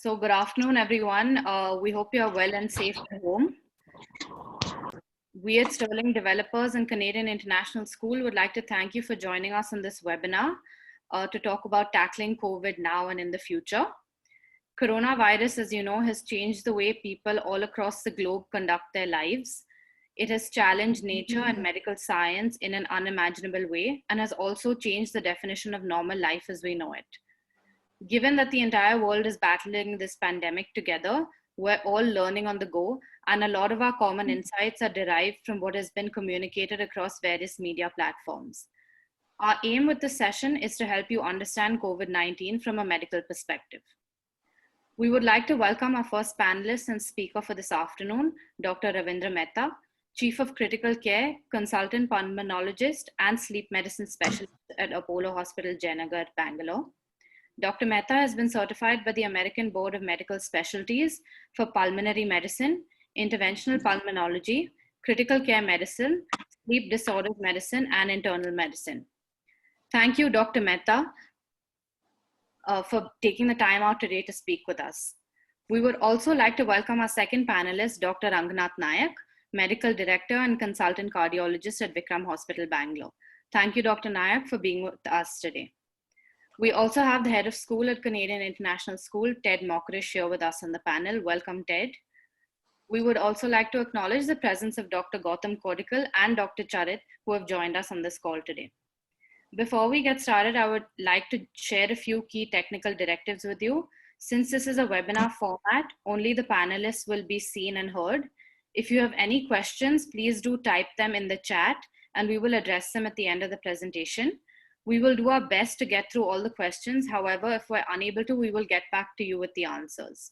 So good afternoon, everyone. We hope you are well and safe at home. We at Sterling Developers and Canadian International School would like to thank you for joining us on this webinar to talk about tackling COVID now and in the future. Coronavirus, as you know, has changed the way people all across the globe conduct their lives. It has challenged nature and medical science in an unimaginable way and has also changed the definition of normal life as we know it. Given that the entire world is battling this pandemic together, we're all learning on the go, and a lot of our common insights are derived from what has been communicated across various media platforms. Our aim with this session is to help you understand COVID-19 from a medical perspective. We would like to welcome our first panelist and speaker for this afternoon, Dr. Ravindra Mehta, Chief of Critical Care, Consultant Pulmonologist, and Sleep Medicine Specialist at Apollo Hospital, Jayanagar, Bangalore. Dr. Mehta has been certified by the American Board of Medical Specialties for pulmonary medicine, interventional pulmonology, critical care medicine, sleep disorders medicine, and internal medicine. Thank you, Dr. Mehta, for taking the time out today to speak with us. We would also like to welcome our second panelist, Dr. Ranganath Nayak, Medical Director and Consultant Cardiologist at Vikram Hospital, Bangalore. Thank you, Dr. Nayak, for being with us today. We also have the head of school at Canadian International School, Ted Mockrish, here with us on the panel. Welcome, Ted. We would also like to acknowledge the presence of Dr. Gautam Kodikal and Dr. Charit, who have joined us on this call today. Before we get started, I would like to share a few key technical directives with you. Since this is a webinar format, only the panelists will be seen and heard. If you have any questions, please do type them in the chat and we will address them at the end of the presentation. We will do our best to get through all the questions. However, if we're unable to, we will get back to you with the answers.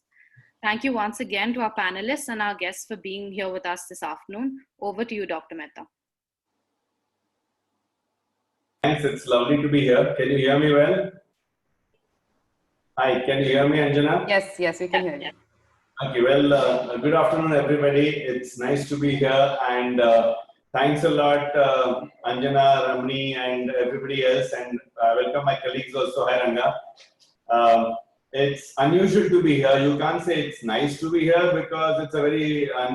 Thank you once again to our panelists and our guests for being here with us this afternoon. Over to you, Dr. Mehta. Thanks, it's lovely to be here. Can you hear me well? Hi, can you hear me, Anjana? Yes, we can hear you. Okay, well, good afternoon, everybody. It's nice to be here, and thanks a lot, Anjana, Ramani, and everybody else, and welcome my colleagues also. Hi, Ranga. It's unusual to be here. You can't say it's nice to be here because it's a very, a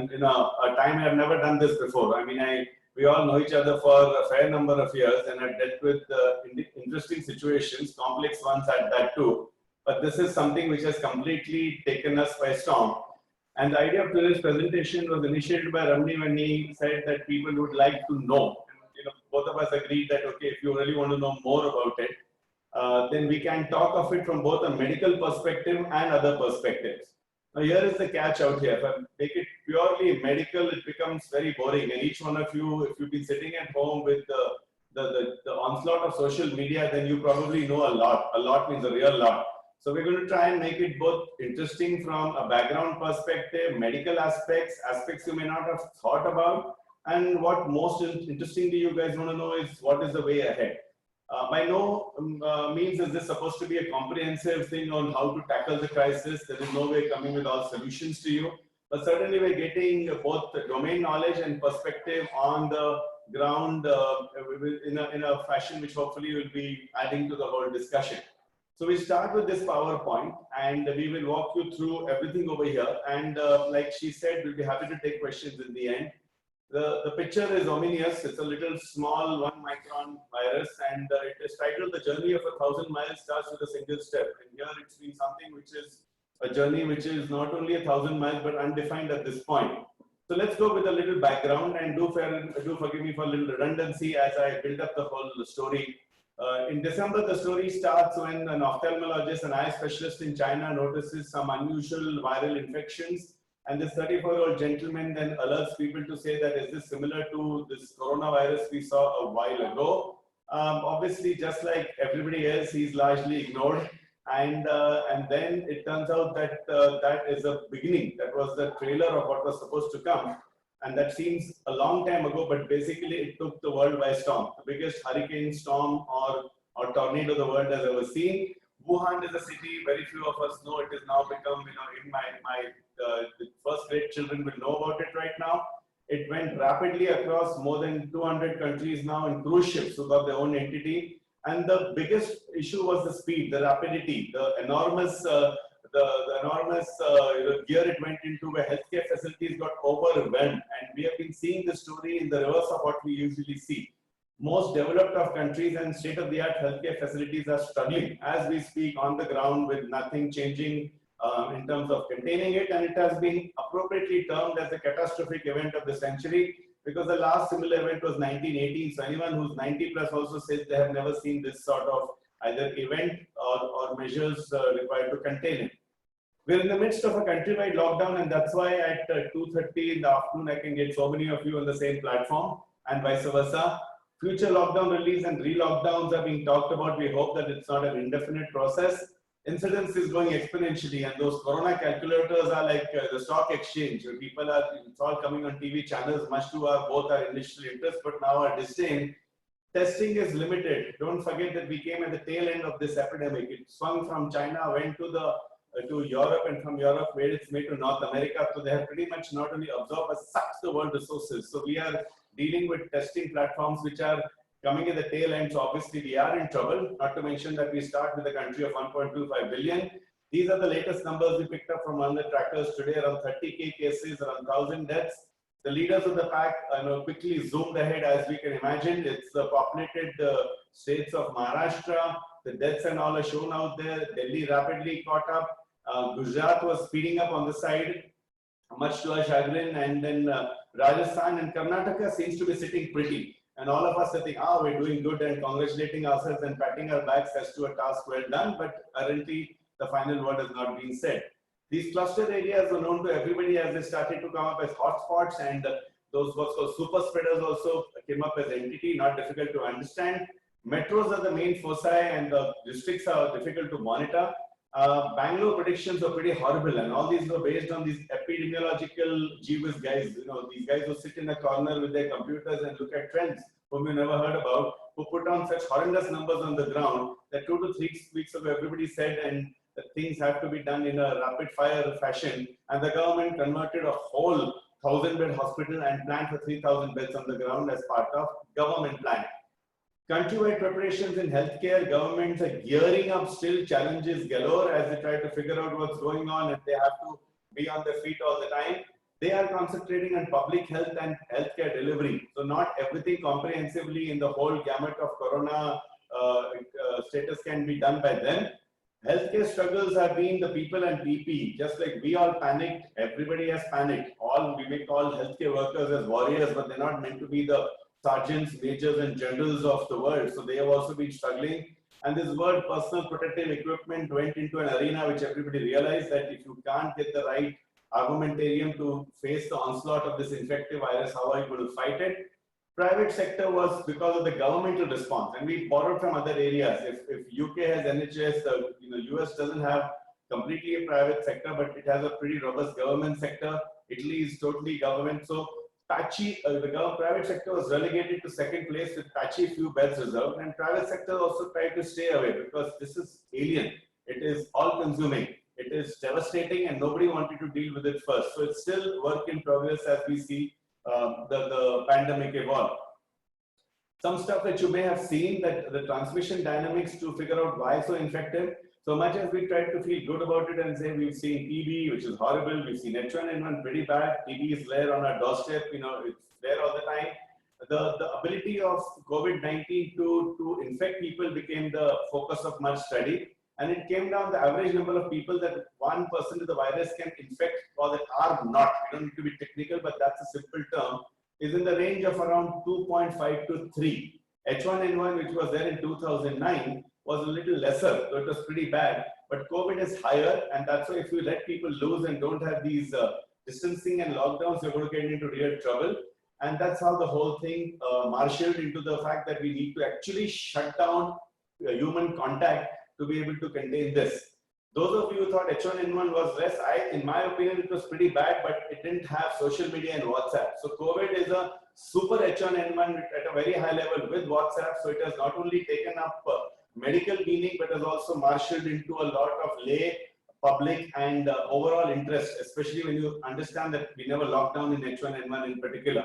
time I've never done this before. I mean, we all know each other for a fair number of years, and I've dealt with interesting situations, complex ones at that too. But this is something which has completely taken us by storm. And the idea of today's presentation was initiated by Ramani when he said that people would like to know. And, both of us agreed that, okay, if you really want to know more about it, then we can talk of it from both a medical perspective and other perspectives. Now, here is the catch out here. If I make it purely medical, it becomes very boring. And each one of you, if you've been sitting at home with the onslaught of social media, then you probably know a lot. A lot means a real lot. So we're going to try and make it both interesting from a background perspective, medical aspects you may not have thought about, and what most interesting to you guys want to know is what is the way ahead. By no means is this supposed to be a comprehensive thing on how to tackle the crisis. There is no way coming with all solutions to you, but certainly we're getting both domain knowledge and perspective on the ground in a fashion which hopefully will be adding to the whole discussion. So we start with this PowerPoint and we will walk you through everything over here. And like she said, we'll be happy to take questions in the end. The picture is ominous. It's a little small 1 micron virus, and it is titled "The Journey of 1,000 Miles Starts with a Single Step." And here it's been something which is a journey which is not only 1,000 miles but undefined at this point. So let's go with a little background, and do forgive me for a little redundancy as I build up the whole story. In December, the story starts when an ophthalmologist, an eye specialist in China, notices some unusual viral infections. And this 34-year-old gentleman then alerts people to say that is this similar to this coronavirus we saw a while ago. Obviously, just like everybody else, he's largely ignored. And then it turns out that that is a beginning. That was the trailer of what was supposed to come. And that seems a long time ago, but basically it took the world by storm. The biggest hurricane, storm, or tornado the world has ever seen. Wuhan is a city very few of us know. It has now become, in my first grade children will know about it right now. It went rapidly across more than 200 countries now in cruise ships who got their own entity. And the biggest issue was the speed, the rapidity, the enormous the enormous gear it went into, where healthcare facilities got overwhelmed. And we have been seeing the story in the reverse of what we usually see. Most developed of countries and state-of-the-art healthcare facilities are struggling as we speak on the ground, with nothing changing in terms of containing it. And it has been appropriately termed as a catastrophic event of the century, because the last similar event was 1918. So anyone who's 90 plus also says they have never seen this sort of either event or measures required to contain it. We're in the midst of a countrywide lockdown, and that's why at 2:30 in the afternoon I can get so many of you on the same platform, and vice versa. Future lockdown release and re-lockdowns are being talked about. We hope that it's not an indefinite process. Incidence is going exponentially, and those corona calculators are like the stock exchange, where people are, it's all coming on TV channels, much to both our initial interest, but now our disdain. Testing is limited. Don't forget that we came at the tail end of this epidemic. It swung from China, went to Europe, and from Europe made its way to North America. So they have pretty much not only absorbed but sucked the world resources. So we are dealing with testing platforms which are coming at the tail end. So obviously we are in trouble. Not to mention that we start with a country of 1.25 billion. These are the latest numbers we picked up from one of the trackers today. Around 30K cases, around 1,000 deaths. The leaders of the pack quickly zoomed ahead, as we can imagine. It's the populated states of Maharashtra. The deaths and all are shown out there. Delhi rapidly caught up. Gujarat was speeding up on the side, much to our chagrin. And then Rajasthan and Karnataka seems to be sitting pretty. And all of us are thinking, we're doing good, and congratulating ourselves and patting our backs as to a task well done. But currently, the final word has not been said. These cluster areas were known to everybody as they started to come up as hotspots, and those what's called super spreaders also came up as entity, not difficult to understand. Metros are the main foci, and the districts are difficult to monitor. Bangalore predictions were pretty horrible, and all these were based on these epidemiological Jeeves guys. These guys who sit in a corner with their computers and look at trends, whom you never heard about, who put on such horrendous numbers on the ground that 2 to 3 weeks ago everybody said, and that things have to be done in a rapid fire fashion, and the government converted a whole 1,000-bed hospital and planned for 3,000 beds on the ground as part of government planning. Countrywide preparations in healthcare, governments are gearing up, still challenges galore as they try to figure out what's going on, and they have to be on their feet all the time. They are concentrating on public health and healthcare delivery. So not everything comprehensively in the whole gamut of corona status can be done by them. Healthcare struggles have been the people and PP. Just like we all panicked, everybody has panicked. We may call healthcare workers as warriors, but they're not meant to be the sergeants, majors, and generals of the world. So they have also been struggling. And this word personal protective equipment went into an arena which everybody realized that if you can't get the right armamentarium to face the onslaught of this infective virus, how are you going to fight it? Private sector was because of the governmental response, and we borrowed from other areas. If UK has NHS, US doesn't have completely a private sector, but it has a pretty robust government sector. Italy is totally government. So patchy, the private sector was relegated to second place with patchy few beds reserved, and private sector also tried to stay away because this is alien. It is all consuming. It is devastating, and nobody wanted to deal with it first. So it's still work in progress as we see the pandemic evolve. Some stuff that you may have seen, that the transmission dynamics to figure out why so infective. So much as we tried to feel good about it and say we've seen TB, which is horrible, we've seen H1N1 pretty bad, TB is there on our doorstep, it's there all the time. The ability of COVID-19 to infect people became the focus of much study. And it came down the average number of people that 1% of the virus can infect or that are not. You don't need to be technical, but that's a simple term, is in the range of around 2.5 to 3. H1N1, which was there in 2009, was a little lesser, so it was pretty bad. But COVID is higher, and that's why if you let people loose and don't have these distancing and lockdowns, you're going to get into real trouble. And that's how the whole thing marshaled into the fact that we need to actually shut down human contact to be able to contain this. Those of you who thought H1N1 was less, in my opinion, it was pretty bad, but it didn't have social media and WhatsApp. So COVID is a super H1N1 at a very high level with WhatsApp. So it has not only taken up medical meaning, but has also marshaled into a lot of lay, public, and overall interest, especially when you understand that we never locked down in H1N1 in particular.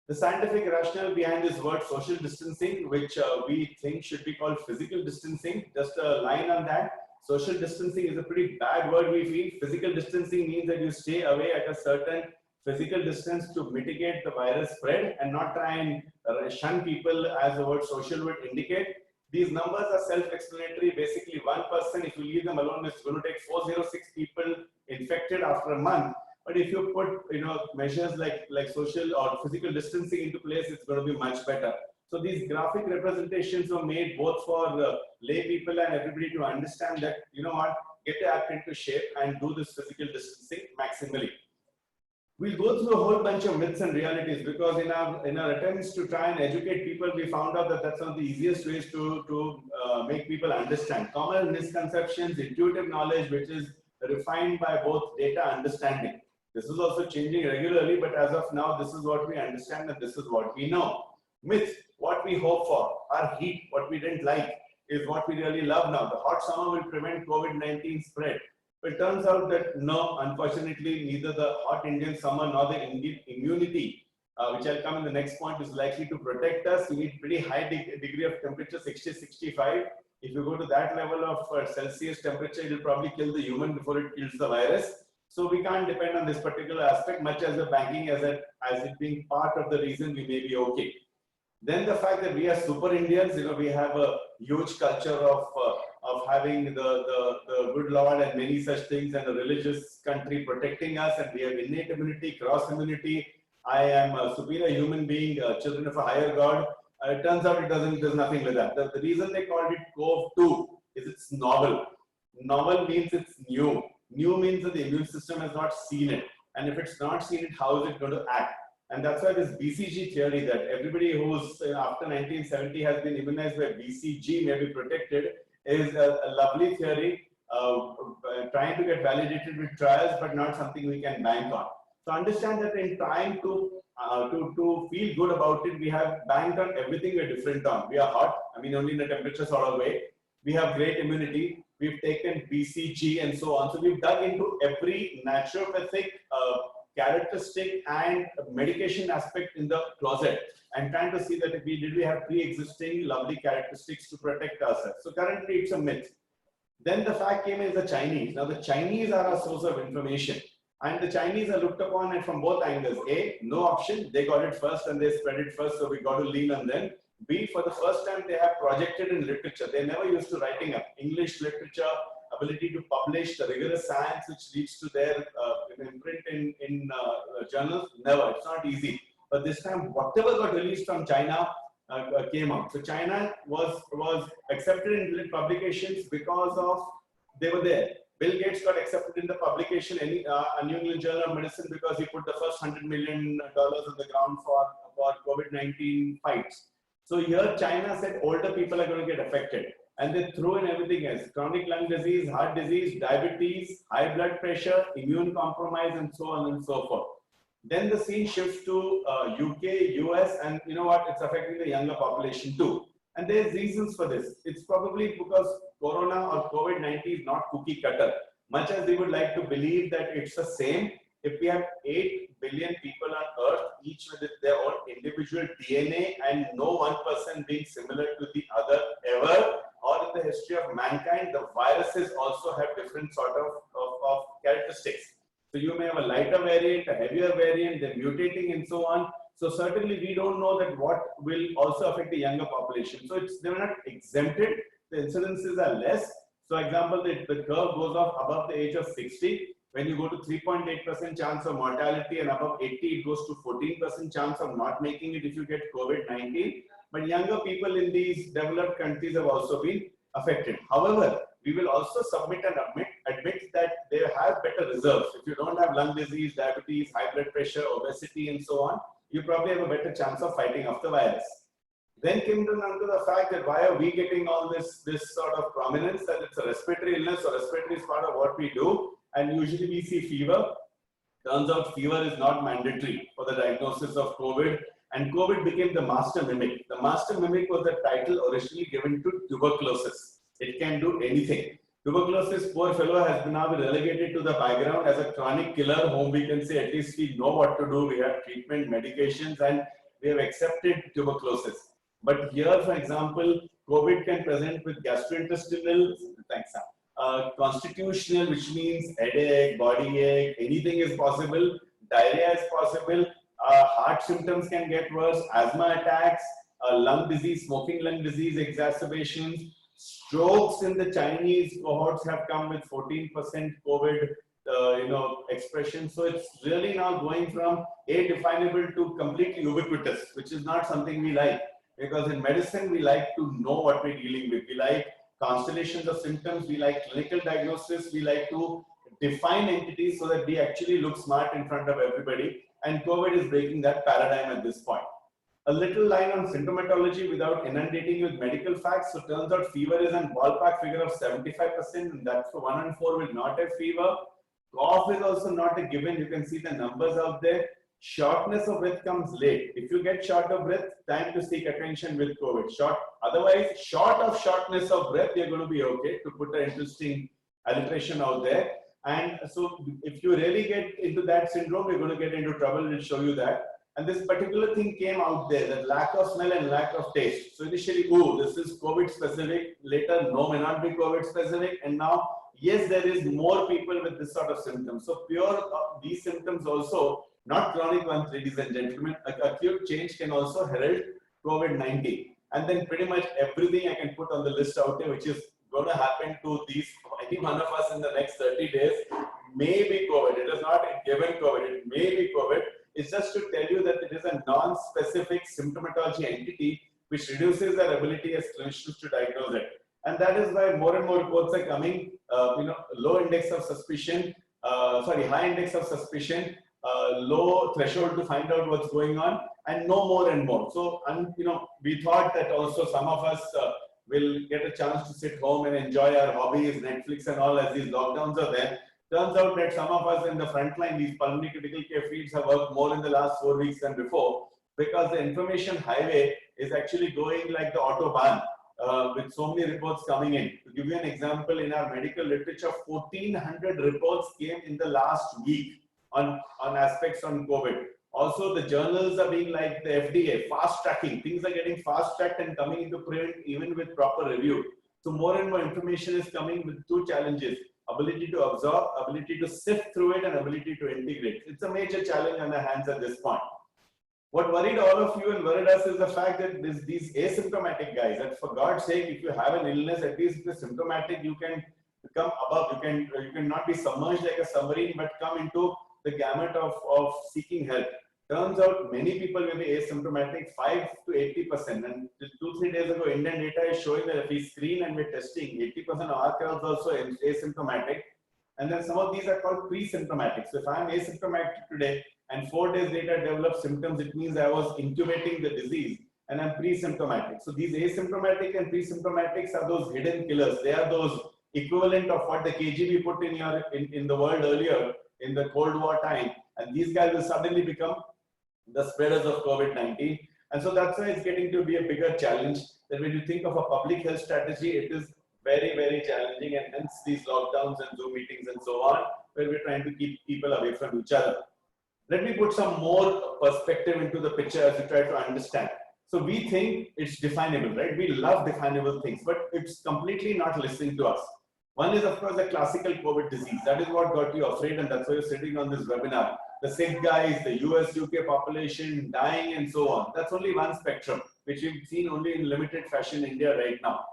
The scientific rationale behind this word social distancing, which we think should be called physical distancing, just a line on that. Social distancing is a pretty bad word, we feel. Physical distancing means that you stay away at a certain physical distance to mitigate the virus spread and not try and shun people as the word social would indicate. These numbers are self-explanatory. Basically, one person, if you leave them alone, is going to take 406 people infected after a month. But if you put measures like social or physical distancing into place, it's going to be much better. So these graphic representations were made both for lay people and everybody to understand that, get the act into shape and do this physical distancing maximally. We'll go through a whole bunch of myths and realities because in our attempts to try and educate people, we found out that that's one of the easiest ways to make people understand. Common misconceptions, intuitive knowledge, which is refined by both data understanding. This is also changing regularly, but as of now, this is what we understand and this is what we know. Myth, what we hope for. Our heat, what we didn't like, is what we really love now. The hot summer will prevent COVID-19 spread. But it turns out that no, unfortunately, neither the hot Indian summer nor the immunity, which I'll come in the next point, is likely to protect us. You need pretty high degree of temperature, 60, 65. If you go to that level of Celsius temperature, it will probably kill the human before it kills the virus. So we can't depend on this particular aspect, much as the banking as it being part of the reason we may be okay. Then the fact that we are super Indians, we have a huge culture of having the good Lord and many such things, and a religious country protecting us, and we have innate immunity, cross immunity. I am a superior human being, children of a higher God. It turns out there's nothing like that. The reason they called it COV-2 is it's novel. Novel means it's new. New means that the immune system has not seen it. And if it's not seen it, how is it going to act? And that's why this BCG theory that everybody who's after 1970 has been immunized by BCG may be protected is a lovely theory, trying to get validated with trials, but not something we can bank on. So understand that in trying to feel good about it, we have banked on everything we're different on. We are hot, only in a temperature sort of way. We have great immunity. We've taken BCG and so on. So we've dug into every naturopathic characteristic and medication aspect in the closet and trying to see that did we have pre-existing lovely characteristics to protect ourselves. So currently it's a myth. Then the fact came is the Chinese. Now the Chinese are our source of information, and the Chinese are looked upon and from both angles. A, no option, they got it first and they spread it first, so we got to lean on them. B, for the first time they have projected in literature. They never used to writing up English literature, ability to publish the rigorous science which leads to their imprint in journals. Never, it's not easy. But this time, whatever got released from China came out. So China was accepted in publications because of they were there. Bill Gates got accepted in the publication, a New England Journal of Medicine, because he put the first $100 million on the ground for COVID-19 fights. So here China said older people are going to get affected. And they threw in everything else: chronic lung disease, heart disease, diabetes, high blood pressure, immune compromise, and so on and so forth. Then the scene shifts to UK, US, and you know what? It's affecting the younger population too. And there's reasons for this. It's probably because Corona or COVID-19 is not cookie cutter. Much as they would like to believe that it's the same, if we have 8 billion people on Earth, each with their own individual DNA, and no one person being similar to the other ever, or in the history of mankind, the viruses also have different sort of characteristics. So you may have a lighter variant, a heavier variant, they're mutating and so on. So certainly we don't know that what will also affect the younger population. So they're not exempted, the incidences are less. So example, the curve goes off above the age of 60. When you go to 3.8% chance of mortality and above 80, it goes to 14% chance of not making it if you get COVID-19. But younger people in these developed countries have also been affected. However, we will also submit and admit that they have better reserves. If you don't have lung disease, diabetes, high blood pressure, obesity, and so on, you probably have a better chance of fighting off the virus. Then came down to the fact that why are we getting all this sort of prominence, that it's a respiratory illness, or respiratory is part of what we do, and usually we see fever. Turns out fever is not mandatory for the diagnosis of COVID, and COVID became the master mimic. The master mimic was the title originally given to tuberculosis. It can do anything. Tuberculosis, poor fellow, has now been relegated to the background as a chronic killer whom we can say at least we know what to do. We have treatment, medications, and we have accepted tuberculosis. But here, for example, COVID can present with gastrointestinal, thanks, Sam. constitutional, which means headache, body ache, anything is possible. Diarrhea is possible. Heart symptoms can get worse. Asthma attacks, lung disease, smoking lung disease exacerbations. Strokes in the Chinese cohorts have come with 14% COVID expression. So it's really now going from adefinable to completely ubiquitous, which is not something we like. Because in medicine, we like to know what we're dealing with. We like constellations of symptoms. We like clinical diagnosis. We like to define entities so that we actually look smart in front of everybody. And COVID is breaking that paradigm at this point. A little line on symptomatology without inundating you with medical facts. So turns out fever is a ballpark figure of 75%, and that's for 1 in 4 will not have fever. Cough is also not a given. You can see the numbers out there. Shortness of breath comes late. If you get short of breath, time to seek attention with COVID. Otherwise, short of shortness of breath, you're going to be okay, to put an interesting alliteration out there. And so if you really get into that syndrome, you're going to get into trouble. We'll show you that. And this particular thing came out there, that lack of smell and lack of taste. So initially, this is COVID specific. Later, no, may not be COVID specific. And now, yes, there is more people with this sort of symptoms. So pure these symptoms also, not chronic ones, ladies and gentlemen. Acute change can also herald COVID-19. And then pretty much everything I can put on the list out there, which is going to happen to these, I think one of us in the next 30 days may be COVID. It is not a given COVID, it may be COVID. It's just to tell you that it is a non-specific symptomatology entity which reduces their ability as clinicians to diagnose it. And that is why more and more reports are coming, low index of suspicion, high index of suspicion, low threshold to find out what's going on, and no more and more. So, we thought that also some of us will get a chance to sit home and enjoy our hobbies, Netflix and all, as these lockdowns are there. Turns out that some of us in the front line, these pulmonary critical care fields, have worked more in the last 4 weeks than before, because the information highway is actually going like the Autobahn, with so many reports coming in. To give you an example, in our medical literature, 1,400 reports came in the last week on aspects on COVID. Also, the journals are being like the FDA, fast tracking. Things are getting fast tracked and coming into print even with proper review. So more and more information is coming with two challenges: ability to absorb, ability to sift through it, and ability to integrate. It's a major challenge on our hands at this point. What worried all of you and worried us is the fact that these asymptomatic guys, that for God's sake, if you have an illness, at least if you're symptomatic, you can come above, you can not be submerged like a submarine, but come into the gamut of seeking help. Turns out many people will be asymptomatic, 5 to 80%. And 2-3 days ago, Indian data is showing that if we screen and we're testing, 80% of our crowds also asymptomatic. And then some of these are called pre-symptomatic. So if I'm asymptomatic today and 4 days later develop symptoms, it means I was incubating the disease and I'm pre-symptomatic. So these asymptomatic and pre-symptomatics are those hidden killers. They are those equivalent of what the KGB put in the world earlier in the Cold War time. And these guys will suddenly become the spreaders of COVID-19. And so that's why it's getting to be a bigger challenge, that when you think of a public health strategy, it is very, very challenging, and hence these lockdowns and Zoom meetings and so on, where we're trying to keep people away from each other. Let me put some more perspective into the picture as we try to understand. So we think it's definable, right? We love definable things, but it's completely not listening to us. One is, of course, the classical COVID disease. That is what got you afraid, and that's why you're sitting on this webinar. The sick guys, the US, UK population dying, and so on. That's only one spectrum, which we've seen only in limited fashion in India right now.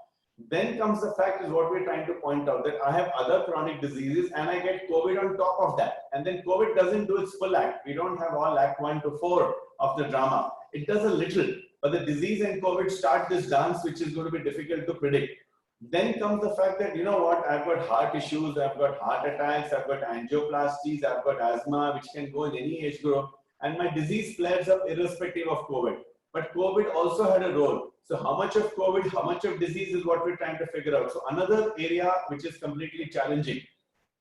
Then comes the fact is what we're trying to point out, that I have other chronic diseases and I get COVID on top of that. And then COVID doesn't do its full act. We don't have all act 1 to 4 of the drama. It does a little, but the disease and COVID start this dance, which is going to be difficult to predict. Then comes the fact that, you know what, I've got heart issues, I've got heart attacks, I've got angioplasties, I've got asthma, which can go in any age group, and my disease flares up irrespective of COVID. But COVID also had a role. So how much of COVID, how much of disease is what we're trying to figure out. So another area which is completely challenging.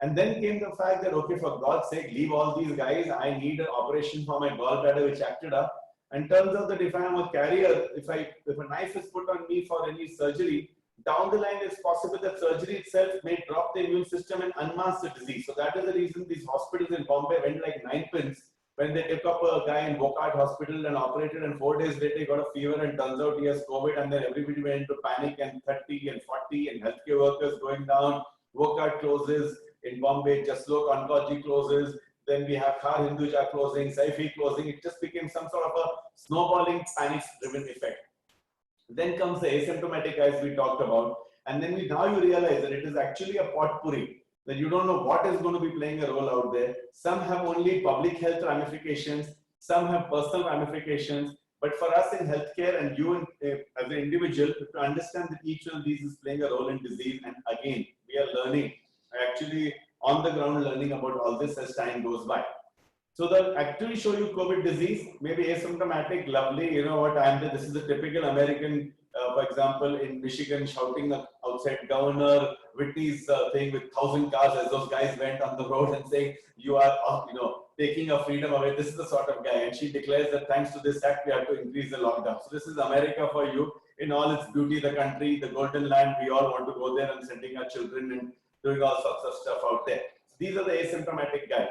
And then came the fact that, okay, for God's sake, leave all these guys. I need an operation for my gallbladder, which acted up. And turns out that if I'm a carrier, if a knife is put on me for any surgery, down the line, it's possible that surgery itself may drop the immune system and unmask the disease. So that is the reason these hospitals in Bombay went like 9 pins when they took up a guy in Wockhardt Hospital and operated, and 4 days later he got a fever and turns out he has COVID, and then everybody went into panic, and 30 and 40 and healthcare workers going down. Wockhardt closes. In Bombay, Jaslok Oncology closes. Then we have Khar Hinduja closing, Saifi closing. It just became some sort of a snowballing panic-driven effect. Then comes the asymptomatic guys we talked about. And then now you realize that it is actually a potpourri, that you don't know what is going to be playing a role out there. Some have only public health ramifications, some have personal ramifications. But for us in healthcare and you as an individual, to understand that each one of these is playing a role in disease. And again, we are learning, actually on the ground learning about all this as time goes by. So they'll actually show you COVID disease, maybe asymptomatic, lovely. You know what? This is a typical American, for example, in Michigan, shouting outside Governor Whitney's thing with 1,000 cars as those guys went on the road and saying, you are, taking our freedom away. This is the sort of guy. And she declares that thanks to this act, we have to increase the lockdown. So this is America for you in all its beauty, the country, the golden land. We all want to go there and sending our children and doing all sorts of stuff out there. These are the asymptomatic guys.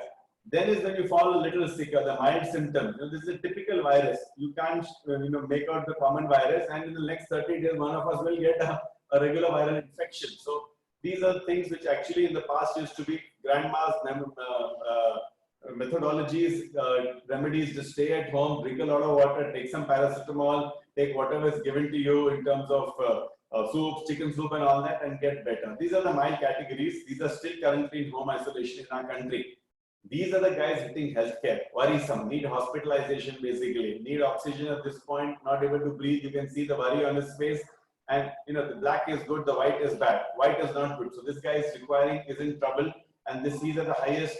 Then is when you fall a little sicker, the mild symptoms. This is a typical virus. You can't, make out the common virus, and in the next 30 days, one of us will get a regular viral infection. So these are things which actually in the past used to be grandma's methodologies, remedies. Just stay at home, drink a lot of water, take some paracetamol, take whatever is given to you in terms of soup, chicken soup, and all that, and get better. These are the mild categories. These are still currently in home isolation in our country. These are the guys hitting healthcare, worrisome, need hospitalization basically, need oxygen at this point, not able to breathe. You can see the worry on his face. And the black is good, the white is bad. White is not good. So this guy is in trouble. And these are the highest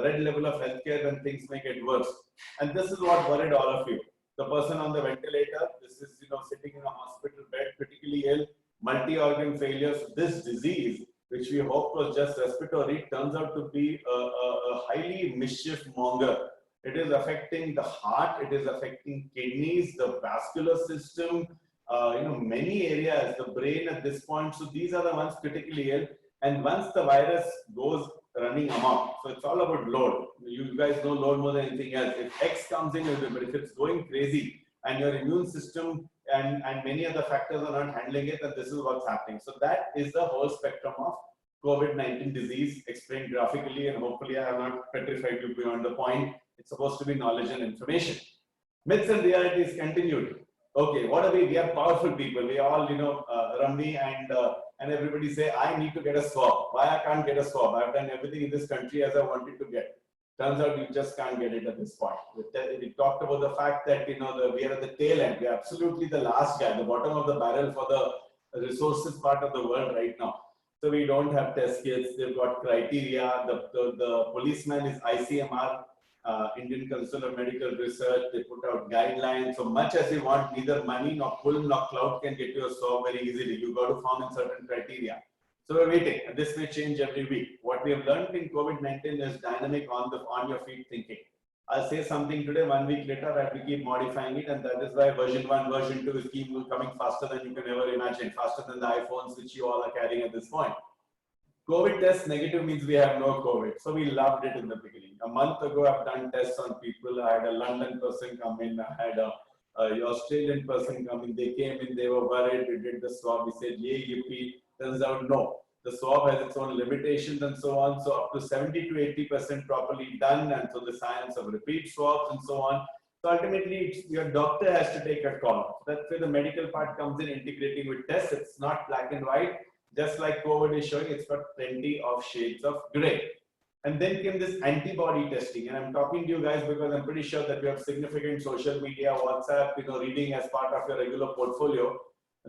red level of healthcare, when things may get worse. And this is what worried all of you. The person on the ventilator, this is sitting in a hospital bed, critically ill, multi-organ failure. So this disease, which we hope was just respiratory, turns out to be a highly mischief monger. It is affecting the heart, it is affecting kidneys, the vascular system, many areas, the brain at this point. So these are the ones critically ill. And once the virus goes running amok, so it's all about load. You guys know load more than anything else. If X comes in, but if it's going crazy and your immune system and many other factors are not handling it, and this is what's happening. So that is the whole spectrum of COVID-19 disease explained graphically, and hopefully I have not petrified you beyond the point. It's supposed to be knowledge and information. Myths and realities continued. Okay, what are we? We are powerful people. We all, Ramni and everybody say, I need to get a swab. Why I can't get a swab? I've done everything in this country as I wanted to get. Turns out you just can't get it at this point. We talked about the fact that we are at the tail end. We're absolutely the last guy, the bottom of the barrel for the resources part of the world right now. So we don't have test kits. They've got criteria. The policeman is ICMR, Indian Council of Medical Research. They put out guidelines. So much as you want, neither money nor pull nor cloud can get you a swab very easily. You got to form in certain criteria. So we're waiting. This may change every week. What we have learned in COVID-19 is dynamic on your feet thinking. I'll say something today, 1 week later, I have to keep modifying it, and that is why version 1, version 2 is keep coming faster than you can ever imagine, faster than the iPhones which you all are carrying at this point. COVID test negative means we have no COVID. So we loved it in the beginning. A month ago, I've done tests on people. I had a London person come in. I had an Australian person come in. They came in, they were worried. We did the swab. We said, yay, yippee. Turns out, no. The swab has its own limitations and so on. So up to 70 to 80% properly done. And so the science of repeat swabs and so on. So ultimately, your doctor has to take a call. That's where the medical part comes in, integrating with tests. It's not black and white. Just like COVID is showing, it's got plenty of shades of gray. And then came this antibody testing. And I'm talking to you guys because I'm pretty sure that you have significant social media, WhatsApp, reading as part of your regular portfolio.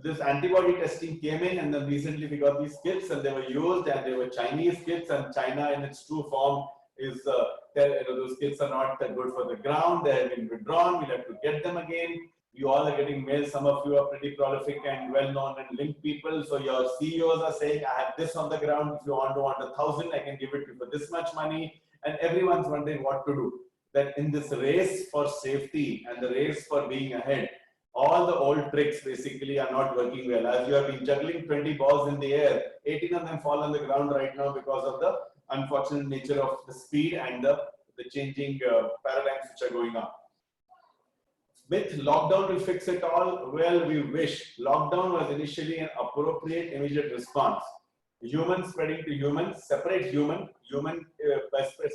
This antibody testing came in, and then recently we got these kits, and they were used, and they were Chinese kits, and China in its true form is, those kits are not that good for the ground. They have been withdrawn. We'll have to get them again. You all are getting mails. Some of you are pretty prolific and well-known and linked people. So your CEOs are saying, I have this on the ground. If you want 1,000, I can give it to you for this much money. And everyone's wondering what to do. That in this race for safety and the race for being ahead, all the old tricks basically are not working well. As you have been juggling 20 balls in the air, 18 of them fall on the ground right now because of the unfortunate nature of the speed and the changing paradigms which are going on. With lockdown will fix it all? Well, we wish. Lockdown was initially an appropriate immediate response. human spreading to human, separate human,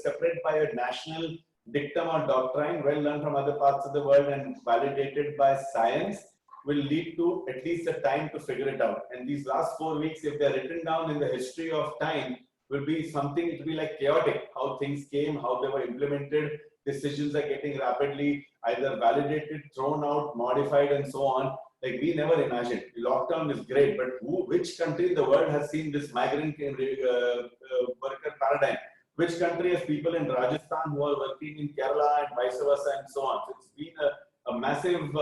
separate by a national dictum or doctrine, well learned from other parts of the world and validated by science, will lead to at least a time to figure it out. And these last 4 weeks, if they're written down in the history of time, will be something, it will be like chaotic, how things came, how they were implemented, decisions are getting rapidly either validated, thrown out, modified, and so on. Like we never imagined. Lockdown is great, but which country in the world has seen this migrant worker paradigm? Which country has people in Rajasthan who are working in Kerala and vice versa and so on? So it's been a massive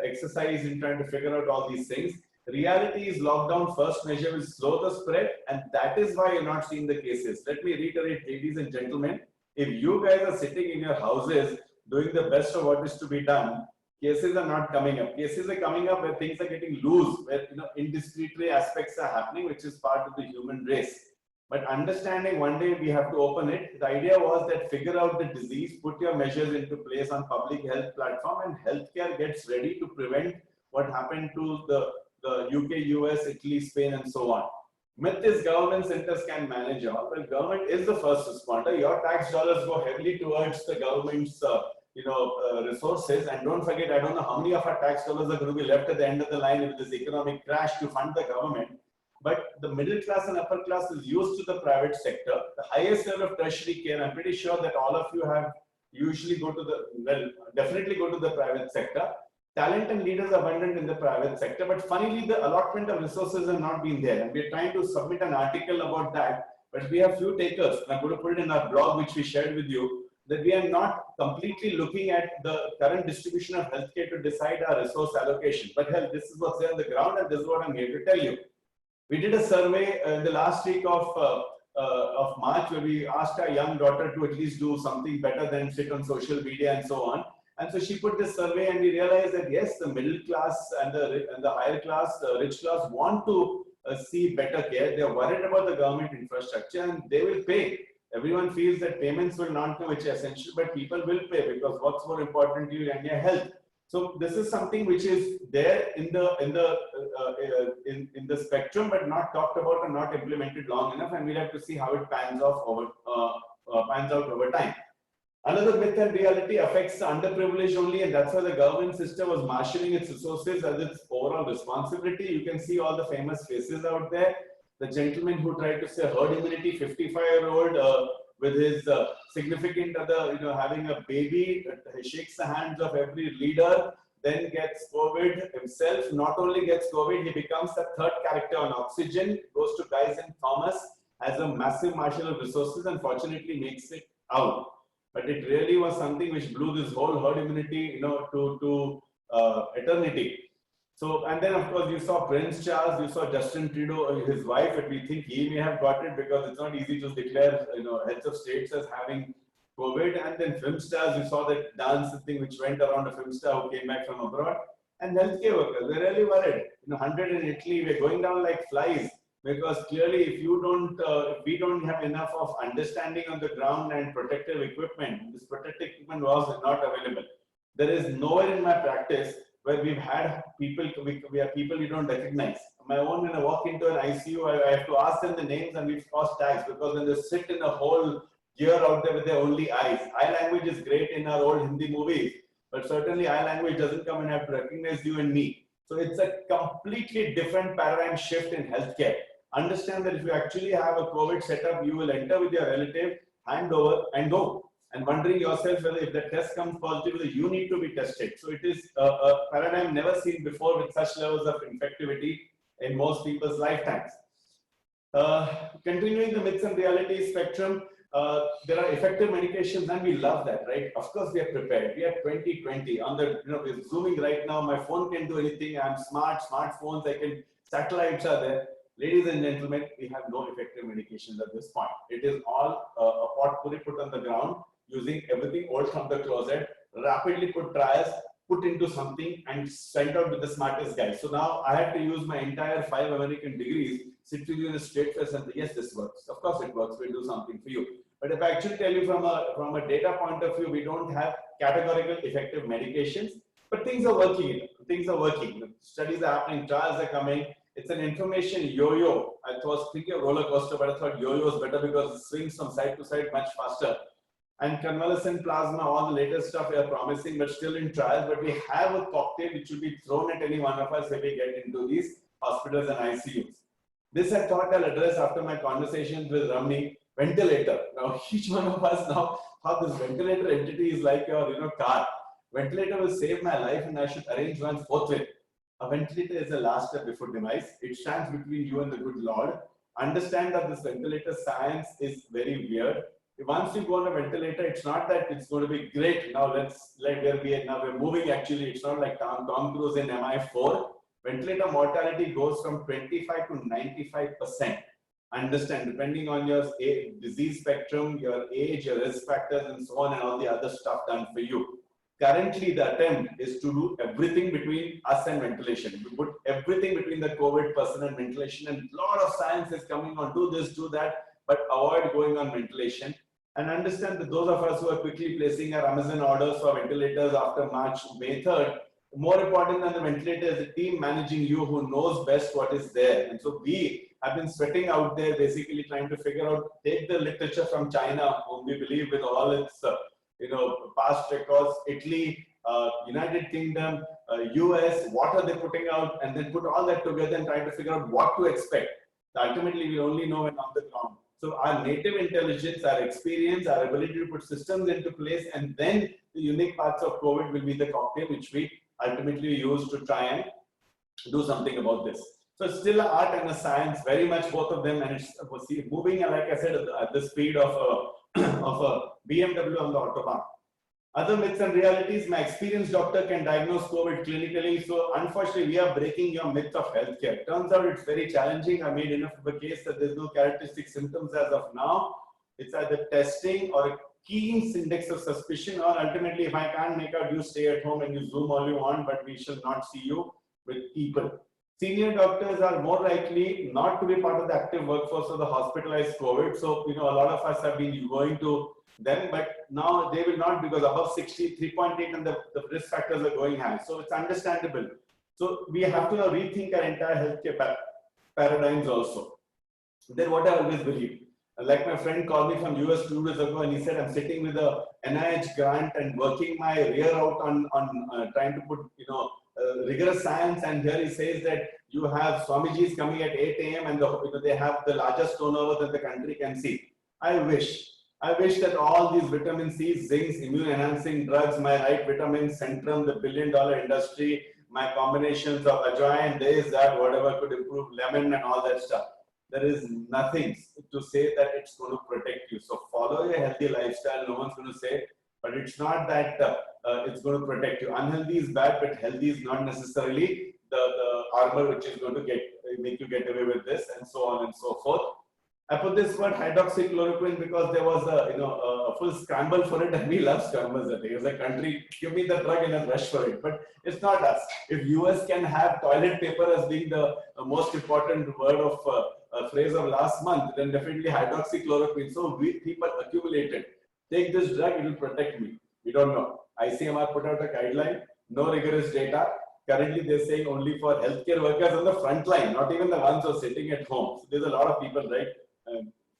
exercise in trying to figure out all these things. Reality is lockdown first measure will slow the spread, and that is why you're not seeing the cases. Let me reiterate, ladies and gentlemen, if you guys are sitting in your houses doing the best of what is to be done, cases are not coming up. Cases are coming up where things are getting loose, where indiscreet aspects are happening, which is part of the human race. But understanding one day we have to open it. The idea was that figure out the disease, put your measures into place on public health platform, and healthcare gets ready to prevent what happened to the UK, US, Italy, Spain, and so on. Myth is government centers can manage all. Well, government is the first responder. Your tax dollars go heavily towards the government's resources. And don't forget, I don't know how many of our tax dollars are going to be left at the end of the line with this economic crash to fund the government. But the middle class and upper class is used to the private sector. The highest level of tertiary care, I'm pretty sure that all of you have usually go to the, well, definitely go to the private sector. Talent and leaders are abundant in the private sector, but funnily the allotment of resources have not been there. And we're trying to submit an article about that, but we have few takers. And I'm going to put it in our blog, which we shared with you, that we are not completely looking at the current distribution of healthcare to decide our resource allocation. But hell, this is what's there on the ground, and this is what I'm here to tell you. We did a survey in the last week of March, where we asked our young daughter to at least do something better than sit on social media and so on. And so she put this survey, and we realized that yes, the middle class and the higher class, the rich class want to see better care. They are worried about the government infrastructure, and they will pay. Everyone feels that payments will not come, which is essential, but people will pay because what's more important to you and your health. So this is something which is there in the spectrum, but not talked about and not implemented long enough, and we'll have to see how it pans out over time. Another myth and reality affects the underprivileged only, and that's why the government system was marshalling its resources as its overall responsibility. You can see all the famous faces out there. The gentleman who tried to say herd immunity, 55-year-old with his significant other, having a baby, he shakes the hands of every leader, then gets COVID himself. Not only gets COVID, he becomes the third character on oxygen, goes to Guy's Thomas, has a massive marshal of resources, and fortunately makes it out. But it really was something which blew this whole herd immunity, to eternity. So, and then of course you saw Prince Charles, you saw Justin Trudeau, his wife, and we think he may have got it because it's not easy to declare, heads of states as having COVID. And then film stars, you saw that dance thing which went around a film star who came back from abroad. And healthcare workers, we're really worried. 100 in Italy, we're going down like flies. Because clearly, if we don't have enough of understanding on the ground and protective equipment, this protective equipment was not available. There is nowhere in my practice where we've had people, we have people you don't recognize. My own, when I walk into an ICU, I have to ask them the names, and we've cost tags because when they sit in a whole gear out there with their only eyes. Eye language is great in our old Hindi movies, but certainly eye language doesn't come and have to recognize you and me. So it's a completely different paradigm shift in healthcare. Understand that if you actually have a COVID setup, you will enter with your relative, hand over, and go. And wondering yourself whether if the test comes positive, whether you need to be tested. So it is a paradigm never seen before with such levels of infectivity in most people's lifetimes. Continuing the myths and reality spectrum, there are effective medications, and we love that, right? Of course, we are prepared. We are 2020 on the, we're zooming right now. My phone can do anything. I'm smartphones, satellites are there. Ladies and gentlemen, we have no effective medications at this point. It is all a potpourri put on the ground, using everything old from the closet, rapidly put trials, put into something, and sent out with the smartest guys. So now I have to use my entire 5 American degrees, sit with you in a straight face and say, yes, this works. Of course it works, we'll do something for you. But if I actually tell you from a data point of view, we don't have categorical effective medications, but things are working. Things are working. Studies are happening, trials are coming. It's an information yo-yo. I was thinking of roller coaster, but I thought yo-yo is better because it swings from side to side much faster. And convalescent plasma, all the latest stuff we are promising, but still in trials. But we have a cocktail which will be thrown at any one of us if we get into these hospitals and ICUs. This I thought I'll address after my conversations with Ramani. Ventilator. Now, each one of us now, how this ventilator entity is like your car. Ventilator will save my life and I should arrange one forthwith. A ventilator is the last step before demise. It stands between you and the good Lord. Understand that this ventilator science is very weird. Once you go on a ventilator, it's not that it's going to be great. Now we're moving actually. It's not like Tom Cruise in MI4. Ventilator mortality goes from 25 to 95%. Understand, depending on your disease spectrum, your age, your risk factors, and so on, and all the other stuff done for you. Currently, the attempt is to do everything between us and ventilation. We put everything between the COVID person and ventilation, and a lot of science is coming on, do this, do that, but avoid going on ventilation. And understand that those of us who are quickly placing our Amazon orders for ventilators after May 3rd, more important than the ventilator is the team managing you who knows best what is there. And so we have been sweating out there, basically trying to figure out, take the literature from China, whom we believe with all its past records, Italy, United Kingdom, US, what are they putting out, and then put all that together and try to figure out what to expect. So ultimately, we only know when on the ground. So our native intelligence, our experience, our ability to put systems into place, and then the unique parts of COVID will be the cocktail which we ultimately use to try and do something about this. So it's still an art and a science, very much both of them, and it's moving, like I said, at the speed of a BMW on the autobahn. Other myths and realities, my experienced doctor can diagnose COVID clinically. So unfortunately, we are breaking your myth of healthcare. Turns out it's very challenging. I made enough of a case that there's no characteristic symptoms as of now. It's either testing or a keen index of suspicion, or ultimately, if I can't make out, you stay at home and you Zoom all you want, but we shall not see you with people. Senior doctors are more likely not to be part of the active workforce of the hospitalized COVID. So, a lot of us have been going to them, but now they will not, because above 60, 3.8 and the risk factors are going high. So it's understandable. So we have to now rethink our entire healthcare paradigms also. Then what I always believe, like my friend called me from US 2 days ago and he said, I'm sitting with a NIH grant and working my rear out on trying to put, rigorous science, and here he says that you have Swamiji's coming at 8 a.m. and they have the largest turnover that the country can see. I wish that all these vitamin C, zincs, immune enhancing drugs, my right vitamins, Centrum, the billion-dollar industry, my combinations of ajwain, this, that, whatever could improve, lemon and all that stuff. There is nothing to say that it's going to protect you. So follow your healthy lifestyle. No one's going to say, but it's not that it's going to protect you. Unhealthy is bad, but healthy is not necessarily the armor which is going to make you get away with this, and so on and so forth. I put this word hydroxychloroquine because there was a full scramble for it, and we love scrambles. It was a country, give me the drug and a rush for it. But it's not us. If US can have toilet paper as being the most important word of phrase of last month, then definitely hydroxychloroquine. So people accumulated. Take this drug, it will protect me. We don't know. ICMR put out a guideline, no rigorous data. Currently, they're saying only for healthcare workers on the front line, not even the ones who are sitting at home. So there's a lot of people, right?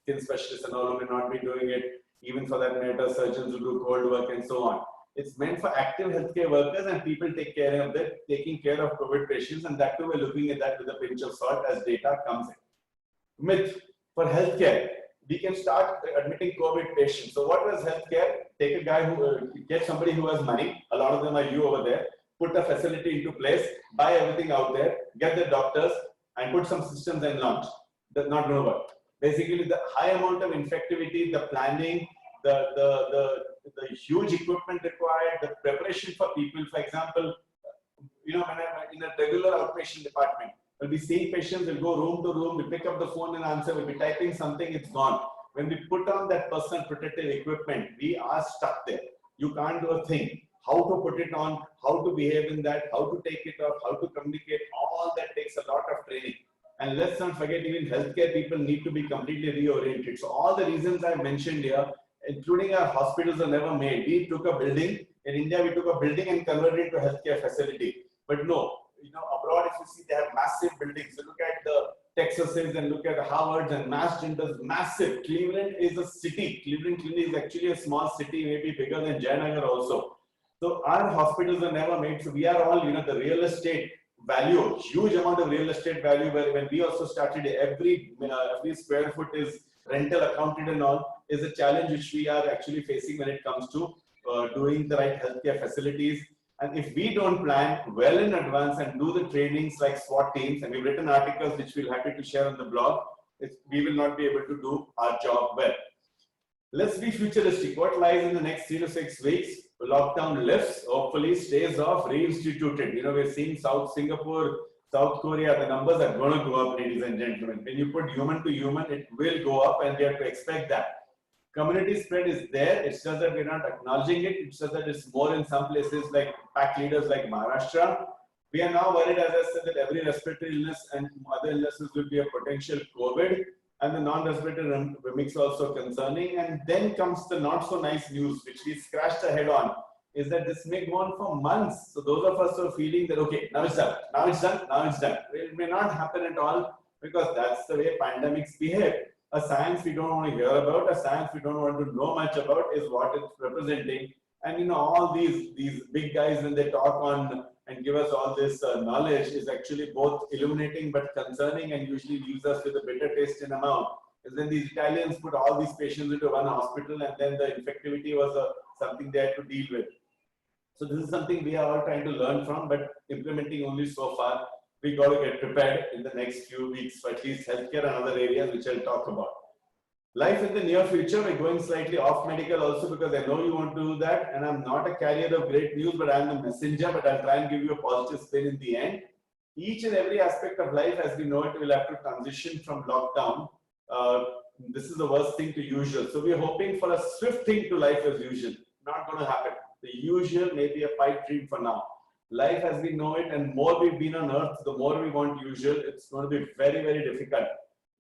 Skin specialists and all who may not be doing it, even for that matter, surgeons who do cold work and so on. It's meant for active healthcare workers and people taking care of COVID patients, and that too we're looking at that with a pinch of salt as data comes in. Myth for healthcare. We can start admitting COVID patients. So what was healthcare? Take a guy get somebody who has money. A lot of them are you over there. Put a facility into place, buy everything out there, get the doctors, and put some systems and launch. That's not going to work. Basically, the high amount of infectivity, the planning, the huge equipment required, the preparation for people. For example, when I'm in a regular outpatient department, we'll be seeing patients, we'll go room to room, we'll pick up the phone and answer, we'll be typing something, it's gone. When we put on that personal protective equipment, we are stuck there. You can't do a thing. How to put it on, how to behave in that, how to take it off, how to communicate, all that takes a lot of training. And let's not forget, even healthcare people need to be completely reoriented. So all the reasons I mentioned here, including our hospitals, are never made. We took a building, in India we took a building and converted it to a healthcare facility. But no, abroad, if you see, they have massive buildings. So look at the Texases and look at Harvard and Mass General, massive. Cleveland is a city. Cleveland is actually a small city, maybe bigger than Jayanagar also. So our hospitals are never made. So we are all, the real estate value, huge amount of real estate value. Where when we also started, every square foot is rental accounted and all, is a challenge which we are actually facing when it comes to doing the right healthcare facilities. And if we don't plan well in advance and do the trainings like SWAT teams, and we've written articles which we're happy to share on the blog, we will not be able to do our job well. Let's be futuristic. What lies in the next 3 to 6 weeks? Lockdown lifts, hopefully stays off, reinstituted. We're seeing South Singapore, South Korea, the numbers are going to go up, ladies and gentlemen. When you put human to human, it will go up, and we have to expect that. Community spread is there. It's just that we're not acknowledging it. It's just that it's more in some places like pack leaders like Maharashtra. We are now worried, as I said, that every respiratory illness and other illnesses will be a potential COVID, and the non-respiratory mix also concerning. And then comes the not so nice news, which we scratched our head on, is that this may go on for months. So those of us who are feeling that, okay, now it's done, now it's done, now it's done. It may not happen at all, because that's the way pandemics behave. A science we don't want to hear about, a science we don't want to know much about is what it's representing. And all these big guys, when they talk on and give us all this knowledge, is actually both illuminating but concerning, and usually leaves us with a bitter taste in the mouth. Is when these Italians put all these patients into one hospital, and then the infectivity was something they had to deal with. So this is something we are all trying to learn from, but implementing only so far. We got to get prepared in the next few weeks for at least healthcare and other areas which I'll talk about. Life in the near future, we're going slightly off medical also, because I know you want to do that, and I'm not a carrier of great news, but I'm the messenger, but I'll try and give you a positive spin in the end. Each and every aspect of life, as we know it, will have to transition from lockdown. This is the worst thing to usual. So we're hoping for a swift thing to life as usual. Not going to happen. The usual may be a pipe dream for now. Life as we know it, and more we've been on earth, the more we want usual. It's going to be very, very difficult.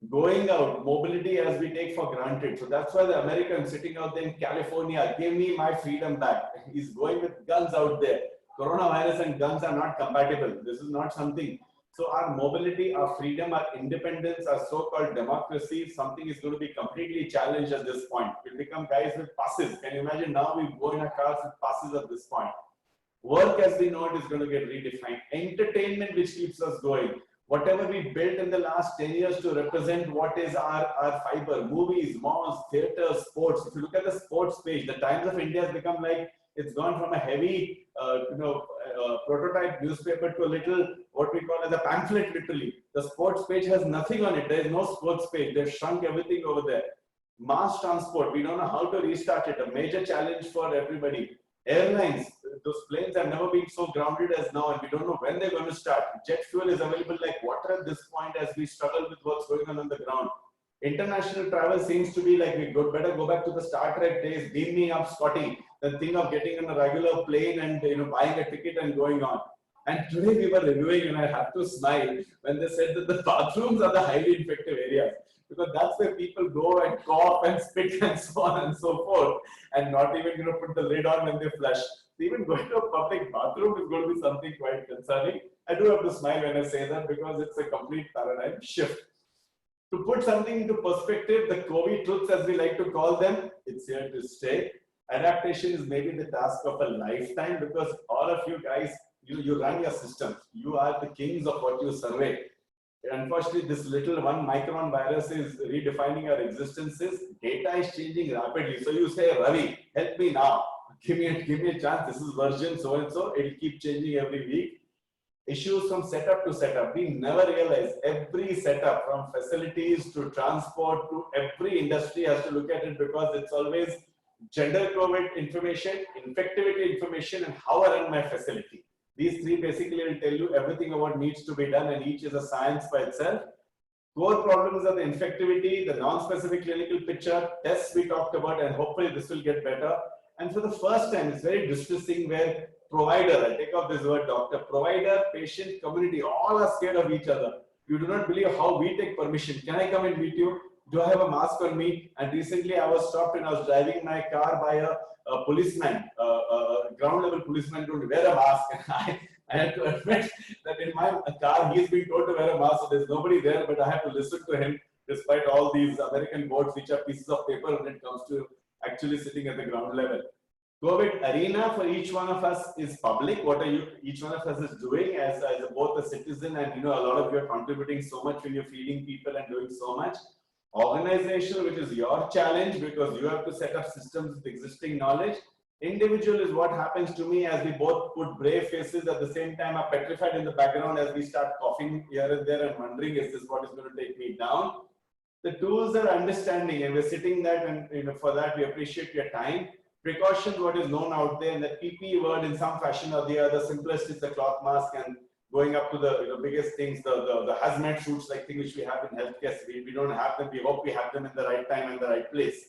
Going out, mobility as we take for granted. So that's why the American sitting out there in California, give me my freedom back. He's going with guns out there. Coronavirus and guns are not compatible. This is not something. So our mobility, our freedom, our independence, our so-called democracy, something is going to be completely challenged at this point. We'll become guys with passes. Can you imagine now we go in our cars with passes at this point? Work as we know it is going to get redefined. Entertainment which keeps us going. Whatever we built in the last 10 years to represent what is our fiber, movies, malls, theaters, sports. If you look at the sports page, the Times of India has become like, it's gone from a heavy, prototype newspaper to a little, what we call as a pamphlet literally. The sports page has nothing on it. There is no sports page. They've shrunk everything over there. Mass transport, we don't know how to restart it. A major challenge for everybody. Airlines, those planes have never been so grounded as now, and we don't know when they're going to start. Jet fuel is available like water at this point as we struggle with what's going on the ground. International travel seems to be like, we better go back to the Star Trek days, beam me up, Scotty, than think of getting on a regular plane and buying a ticket and going on. And today we were reviewing, and I have to smile when they said that the bathrooms are the highly infective areas, because that's where people go and cough and spit and so on and so forth, and not even put the lid on when they flush. Even going to a public bathroom is going to be something quite concerning. I do have to smile when I say that, because it's a complete paradigm shift. To put something into perspective, the COVID truths, as we like to call them, it's here to stay. Adaptation is maybe the task of a lifetime, because all of you guys, you run your systems. You are the kings of what you survey. Unfortunately, this little 1 micron virus is redefining our existences. Data is changing rapidly. So you say, Ravi, help me now. Give me a chance. This is version so-and-so. It'll keep changing every week. Issues from setup to setup. We never realize every setup, from facilities to transport to every industry, has to look at it, because it's always gender COVID information, infectivity information, and how I run my facility. These three basically will tell you everything about what needs to be done, and each is a science by itself. Core problems are the infectivity, the non-specific clinical picture, tests we talked about, and hopefully this will get better. And for the first time, it's very distressing where provider, I take off this word doctor, provider, patient, community, all are scared of each other. You do not believe how we take permission. Can I come and meet you? Do I have a mask on me? And recently I was stopped and I was driving my car by a policeman, a ground level policeman, to wear a mask. And I had to admit that in my car, he's being told to wear a mask, so there's nobody there, but I have to listen to him despite all these American boards, which are pieces of paper when it comes to actually sitting at the ground level. COVID arena for each one of us is public. What are you, each one of us is doing as both a citizen and, you know, a lot of you are contributing so much when you're feeding people and doing so much. Organizational, which is your challenge because you have to set up systems with existing knowledge. Individual is what happens to me as we both put brave faces at the same time are petrified in the background as we start coughing here and there and wondering, is this what is going to take me down? The tools are understanding and we're sitting that, and you know, for that we appreciate your time. Precautions, what is known out there, and the PPE word in some fashion or the other, simplest is the cloth mask, and going up to the biggest things, the hazmat suits like thing which we have in healthcare. We don't have them. We hope we have them in the right time and the right place.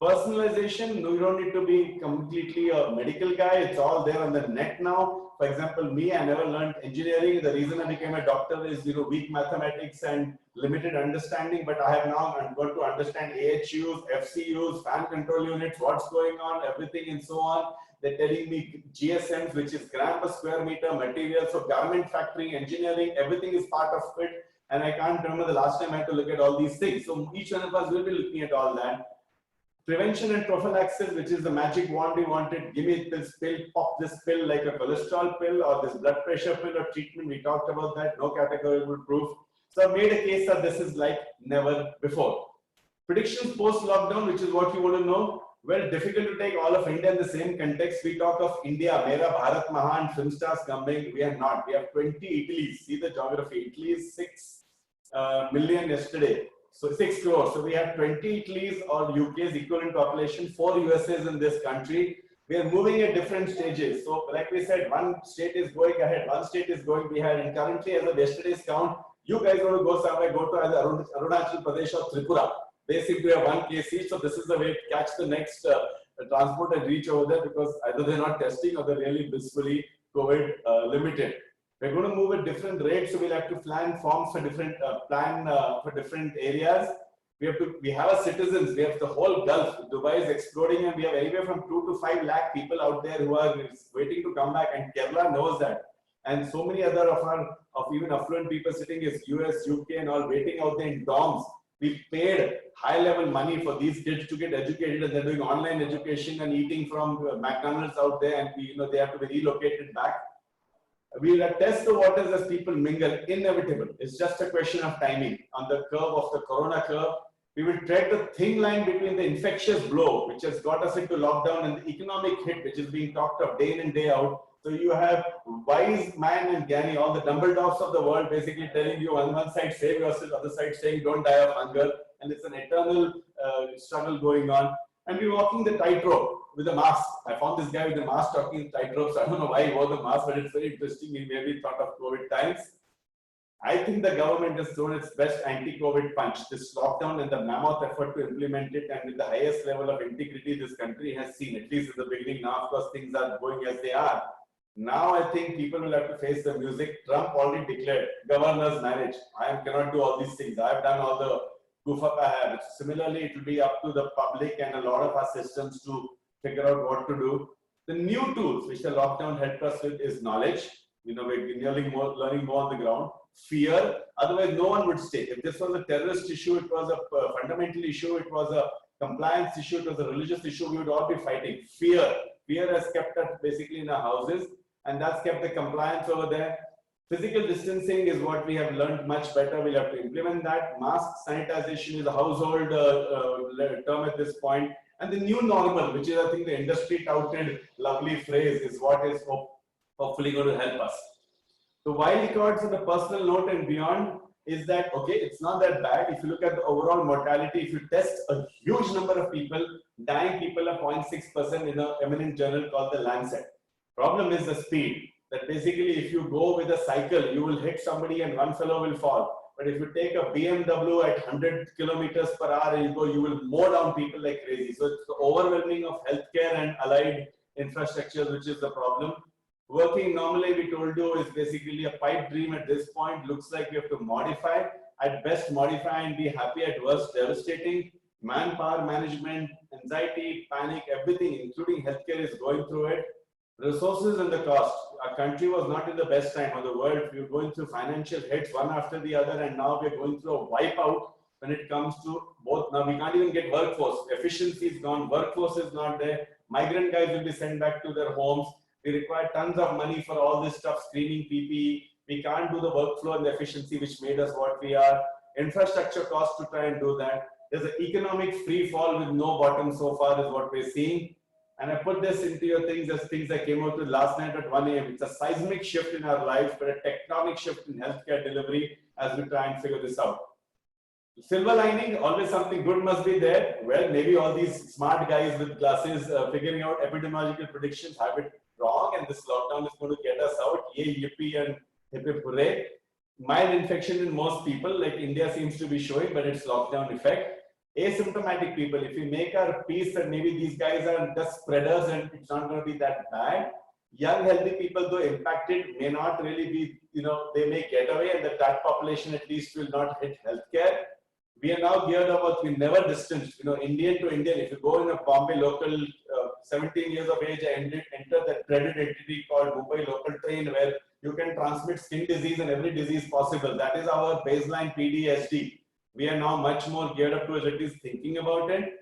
Personalization, you don't need to be completely a medical guy. It's all there on the net now. For example, me, I never learned engineering. The reason I became a doctor is, you know, weak mathematics and limited understanding. But I have now, I'm going to understand AHUs, FCUs, fan control units, what's going on, everything and so on. They're telling me GSMs, which is gram per square meter, materials, so garment factory, engineering, everything is part of it. And I can't remember the last time I had to look at all these things. So each one of us will be looking at all that. Prevention and prophylaxis, which is the magic wand we wanted. Give me this pill, pop this pill like a cholesterol pill or this blood pressure pill or treatment. We talked about that, no categorical proof. So I made a case that this is like never before. Predictions post-lockdown, which is what you want to know. Well, difficult to take all of India in the same context. We talk of India, Mera Bharat Mahan, film stars coming. We are not. We have 20 Italys. See the geography. Italy is 6 million yesterday. So 6 crores. So we have 20 Italys or UK's equivalent population, 4 USAs in this country. We are moving at different stages. So like we said, one state is going ahead, one state is going behind. And currently, as of yesterday's count, you guys want to go somewhere, go to either Arunachal Pradesh or Tripura. They seem to have 1 case each. So this is the way to catch the next transport and reach over there, because either they're not testing or they're really blissfully COVID limited. We're going to move at different rates, so we'll have to plan forms for different for different areas. We have our citizens. We have the whole Gulf. Dubai is exploding, and we have anywhere from 2 to 5 lakh people out there who are waiting to come back. And Kerala knows that, and so many other of even affluent people sitting is US, UK, and all waiting out there in dorms. We paid high-level money for these kids to get educated, and they're doing online education and eating from McDonald's out there, and they have to be relocated back. We will test the waters as people mingle, inevitable. It's just a question of timing. On the curve of the corona curve, we will tread the thin line between the infectious blow, which has got us into lockdown, and the economic hit, which is being talked of day in and day out. So you have wise man and Gani, all the Dumbledores of the world, basically telling you on one side, save yourself, other side saying, don't die of hunger. And it's an eternal struggle going on. And we're walking the tightrope with a mask. I found this guy with a mask talking tightrope. So I don't know why he wore the mask, but it's very interesting. He maybe thought of COVID times. I think the government has thrown its best anti-COVID punch. This lockdown and the mammoth effort to implement it, and with the highest level of integrity this country has seen, at least in the beginning. Now, of course, things are going as they are. Now, I think people will have to face the music. Trump already declared governor's marriage. I cannot do all these things. I have done all the goof up I have. Similarly, it will be up to the public and a lot of our systems to figure out what to do. The new tools which the lockdown helped us with is knowledge. We're learning more on the ground. Fear. Otherwise, no one would stay. If this was a terrorist issue, it was a fundamental issue, it was a compliance issue, it was a religious issue, we would all be fighting. Fear. Fear has kept us basically in our houses, and that's kept the compliance over there. Physical distancing is what we have learned much better. We'll have to implement that. Mask sanitization is a household term at this point. And the new normal, which is, I think, the industry touted lovely phrase, is what is hopefully going to help us. The wild cards on the personal note and beyond is that, okay, it's not that bad. If you look at the overall mortality, if you test a huge number of people, dying people are 0.6% in an eminent journal called the Lancet. Problem is the speed. That basically, if you go with a cycle, you will hit somebody and one fellow will fall. But if you take a BMW at 100 kilometers per hour and you will mow down people like crazy. So it's the overwhelming of healthcare and allied infrastructure, which is the problem. Working normally, we told you, is basically a pipe dream at this point. Looks like we have to modify. At best, modify and be happy. At worst, devastating. Manpower management, anxiety, panic, everything, including healthcare, is going through it. Resources and the cost. Our country was not in the best time of the world. We were going through financial hits one after the other, and now we're going through a wipeout when it comes to both. Now we can't even get workforce. Efficiency is gone. Workforce is not there. Migrant guys will be sent back to their homes. We require tons of money for all this stuff, screening PPE. We can't do the workflow and the efficiency which made us what we are. Infrastructure costs to try and do that. There's an economic free fall with no bottom so far is what we're seeing. And I put this into your things as things I came out with last night at 1 a.m. It's a seismic shift in our lives, but a tectonic shift in healthcare delivery as we try and figure this out. Silver lining, always something good must be there. Well, maybe all these smart guys with glasses figuring out epidemiological predictions have it wrong, and this lockdown is going to get us out. Yay, yippee, and hip hip hooray. Mild infection in most people, like India seems to be showing, but it's lockdown effect. Asymptomatic people, if we make our peace that maybe these guys are just spreaders and it's not going to be that bad. Young, healthy people, though impacted, may not really be, they may get away, and that population at least will not hit healthcare. We are now geared about, we never distanced, Indian to Indian. If you go in a Bombay local, 17 years of age, I enter that dreaded entity called Mumbai local train where you can transmit skin disease and every disease possible. That is our baseline PDSD. We are now much more geared up to at least thinking about it.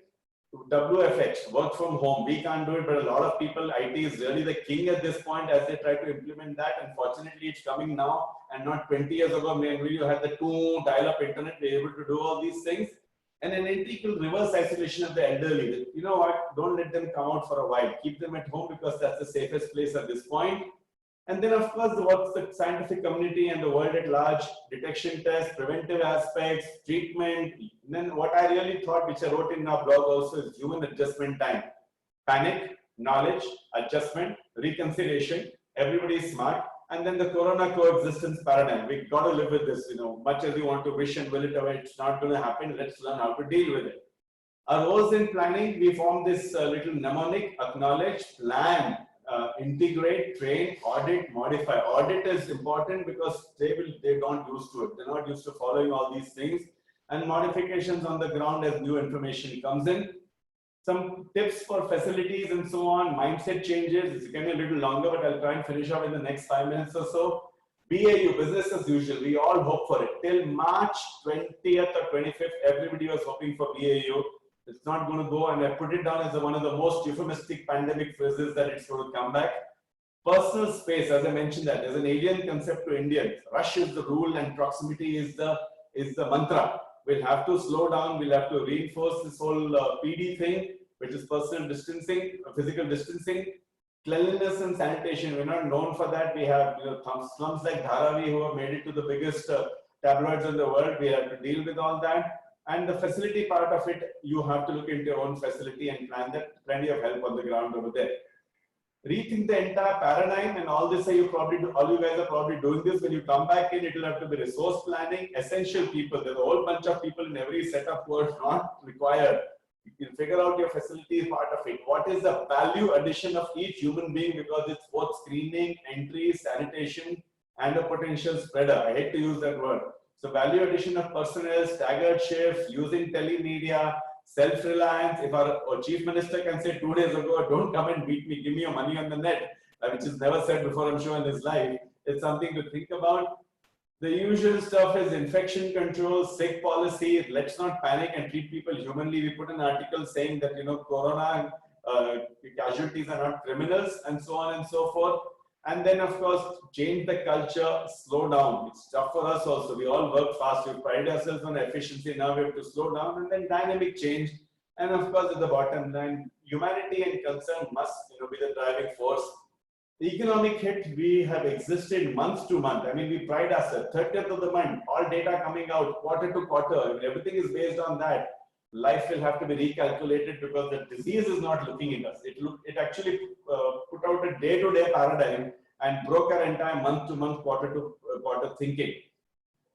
WFH, work from home. We can't do it, but a lot of people, IT is really the king at this point as they try to implement that. Unfortunately, it's coming now and not 20 years ago. Maybe you had the dial-up internet, be able to do all these things. And an integral reverse isolation of the elderly. You know what? Don't let them come out for a while. Keep them at home because that's the safest place at this point. And then, of course, what's the scientific community and the world at large, detection tests, preventive aspects, treatment. And then what I really thought, which I wrote in our blog also, is human adjustment time. Panic, knowledge, adjustment, reconciliation, everybody is smart. And then the corona coexistence paradigm. We've got to live with this, much as you want to wish and will it away, it's not going to happen. Let's learn how to deal with it. Our roles in planning, we formed this little mnemonic: acknowledge, plan, integrate, train, audit, modify. Audit is important because they're not used to it. They're not used to following all these things. And modifications on the ground as new information comes in. Some tips for facilities and so on, mindset changes. It's going to be a little longer, but I'll try and finish up in the next 5 minutes or so. BAU, business as usual. We all hope for it. Till March 20th or 25th, everybody was hoping for BAU. It's not going to go, and I put it down as one of the most euphemistic pandemic phrases that it's going to come back. Personal space, as I mentioned, that there's an alien concept to Indians. Rush is the rule, and proximity is the mantra. We'll have to slow down. We'll have to reinforce this whole PD thing, which is personal distancing, physical distancing, cleanliness and sanitation. We're not known for that. We have slums like Dharavi who have made it to the biggest tabloids in the world. We have to deal with all that. And the facility part of it, you have to look into your own facility and plan that. Plenty of help on the ground over there. Rethink the entire paradigm, and all this, all you guys are probably doing this. When you come back in, it will have to be resource planning, essential people. There's a whole bunch of people in every setup who are not required. You can figure out your facility part of it. What is the value addition of each human being, because it's both screening, entry, sanitation, and a potential spreader. I hate to use that word. So value addition of personnel, staggered shifts, using telemedia, self-reliance. If our chief minister can say 2 days ago, don't come and beat me, give me your money on the net, which is never said before, I'm sure, in his life, it's something to think about. The usual stuff is infection control, sick policy. Let's not panic and treat people humanly. We put an article saying that, corona casualties are not criminals, and so on and so forth. And then, of course, change the culture, slow down. It's tough for us also. We all work fast. We pride ourselves on efficiency. Now we have to slow down, and then dynamic change. And of course, at the bottom line, humanity and concern must be the driving force. The economic hit, we have existed month to month. I mean, we pride ourselves. 30th of the month, all data coming out, quarter to quarter. I mean, everything is based on that. Life will have to be recalculated because the disease is not looking at us. It actually put out a day-to-day paradigm and broke our entire month-to-month, quarter-to-quarter thinking.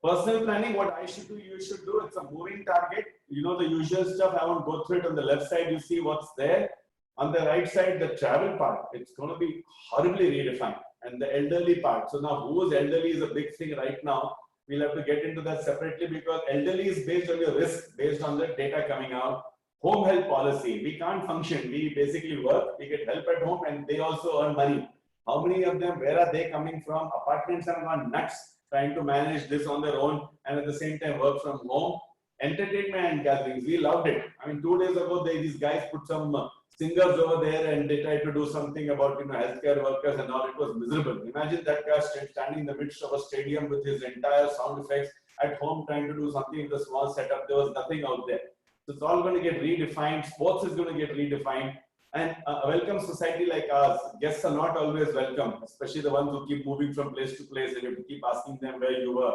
Personal planning, what I should do, you should do. It's a moving target. The usual stuff. I won't go through it. On the left side, you see what's there. On the right side, the travel part, it's going to be horribly redefined. And the elderly part. So now, who's elderly is a big thing right now. We'll have to get into that separately because elderly is based on your risk, based on the data coming out. home health policy. We can't function. We basically work, we get help at home, and they also earn money. How many of them, where are they coming from? Apartments have gone nuts trying to manage this on their own and at the same time work from home. Entertainment and gatherings, we loved it. I mean, 2 days ago, these guys put some singers over there and they tried to do something about healthcare workers and all. It was miserable. Imagine that guy standing in the midst of a stadium with his entire sound effects at home trying to do something with a small setup. There was nothing out there. So it's all going to get redefined. Sports is going to get redefined. And a welcome society like ours, guests are not always welcome, especially the ones who keep moving from place to place and you have to keep asking them where you were.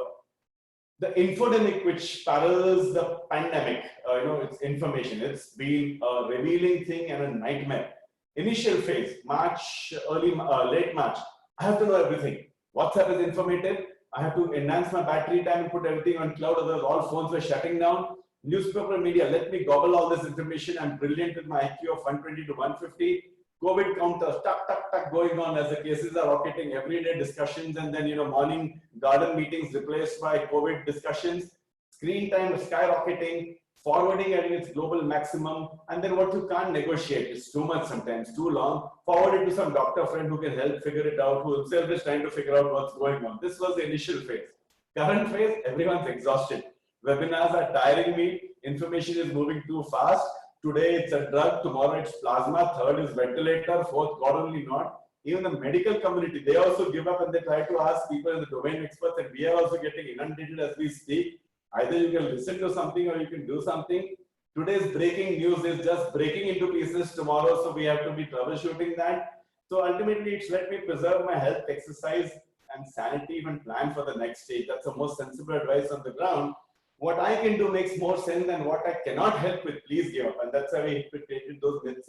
The infodemic, which parallels the pandemic, it's information. It's been a revealing thing and a nightmare. Initial phase, March, late March, I have to know everything. WhatsApp is informative. I have to enhance my battery time and put everything on cloud, otherwise all phones were shutting down. Newspaper media, let me gobble all this information. I'm brilliant with my IQ of 120 to 150. COVID counters, tuck, tuck, tuck, going on as the cases are rocketing. Everyday discussions and then, morning garden meetings replaced by COVID discussions. Screen time skyrocketing, forwarding at its global maximum. And then what you can't negotiate is too much sometimes, too long. Forward it to some doctor friend who can help figure it out, who himself is trying to figure out what's going on. This was the initial phase. Current phase, everyone's exhausted. Webinars are tiring me. Information is moving too fast. Today it's a drug, tomorrow it's plasma, third is ventilator, fourth, God only not. Even the medical community, they also give up and they try to ask people in the domain experts, and we are also getting inundated as we speak. Either you can listen to something or you can do something. Today's breaking news is just breaking into pieces tomorrow, so we have to be troubleshooting that. So ultimately, it's let me preserve my health, exercise, and sanity, and plan for the next stage. That's the most sensible advice on the ground. What I can do makes more sense than what I cannot help with. Please give up, and that's how we created those myths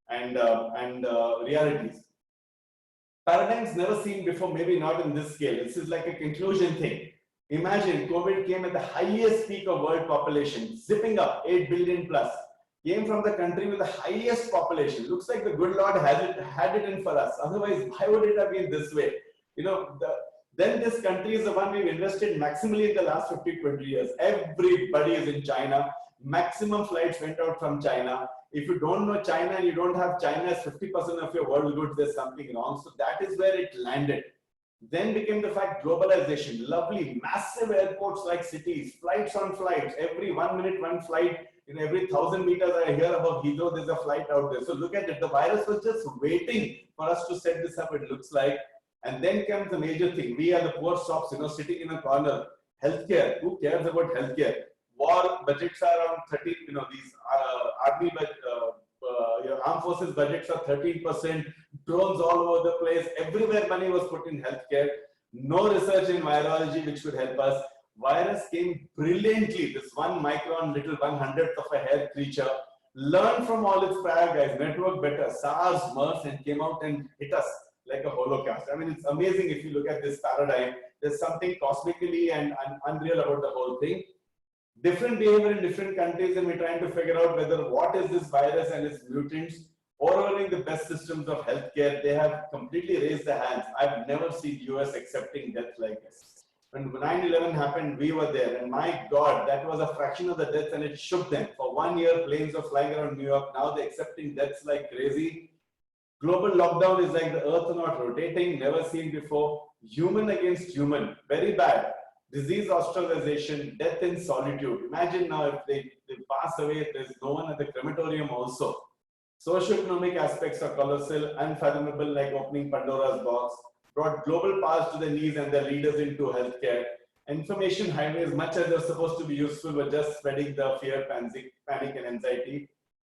and realities. Paradigms never seen before, maybe not in this scale. This is like a conclusion thing. Imagine COVID came at the highest peak of world population, zipping up 8 billion plus. Came from the country with the highest population. Looks like the good Lord had it in for us. Otherwise, why would it have been this way? Then this country is the one we've invested maximally in the last 50-20 years. Everybody is in China. Maximum flights went out from China. If you don't know China and you don't have China as 50% of your world goods, there's something wrong. So that is where it landed. Then became the fact globalization. Lovely, massive airports like cities, flights on flights. Every 1 minute, one flight. Every 1,000 meters I hear about Heathrow, there's a flight out there. So look at it. The virus was just waiting for us to set this up, it looks like. And then comes the major thing. We are the poor shops, sitting in a corner. Healthcare. Who cares about healthcare? War budgets are around 13. These army, armed forces budgets are 13%. Drones all over the place. Everywhere money was put in healthcare. No research in virology which could help us. Virus came brilliantly. This 1 micron, little 1/100th of a hair creature. Learned from all its prior guys. Networked better. SARS, MERS, and came out and hit us like a holocaust. I mean, it's amazing if you look at this paradigm. There's something cosmically and unreal about the whole thing. Different behavior in different countries, and we're trying to figure out whether what is this virus and its mutants. Overhauling the best systems of healthcare, they have completely raised their hands. I've never seen US accepting death like this. When 9/11 happened, we were there, and my God, that was a fraction of the deaths, and it shook them. For 1 year, planes were flying around New York. Now they're accepting deaths like crazy. Global lockdown is like the earth not rotating, never seen before. Human against human, very bad. Disease ostracization, death in solitude. Imagine now if they pass away, there's no one at the crematorium also. Socioeconomic aspects are colossal, unfathomable, like opening Pandora's box. Brought global powers to their knees and their leaders into healthcare. Information highways, much as they're supposed to be useful, were just spreading the fear, panic and anxiety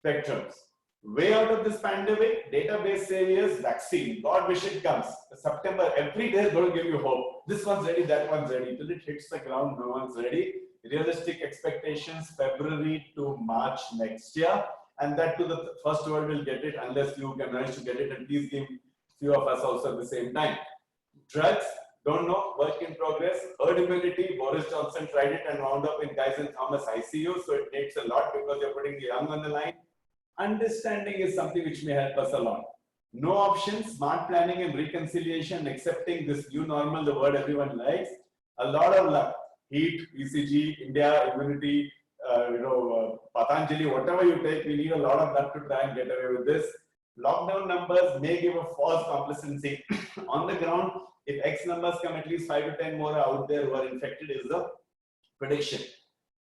spectrums. Way out of this pandemic, database saviors, vaccine. God wish it comes. September, every day is going to give you hope. This one's ready, that one's ready. Till it hits the ground, no one's ready. Realistic expectations, February to March next year. And that to the first world will get it unless you can manage to get it, and please give few of us also at the same time. Drugs, don't know, work in progress. Herd immunity, Boris Johnson tried it and wound up in Guy's and Thomas ICU. So it takes a lot because you're putting the young on the line. Understanding is something which may help us a lot. No options, smart planning and reconciliation, accepting this new normal, the word everyone likes. A lot of luck. Heat, ECG, India, immunity, Patanjali, whatever you take, we need a lot of luck to try and get away with this. Lockdown numbers may give a false complacency. On the ground, if X numbers come, at least 5 to 10 more are out there who are infected is the prediction.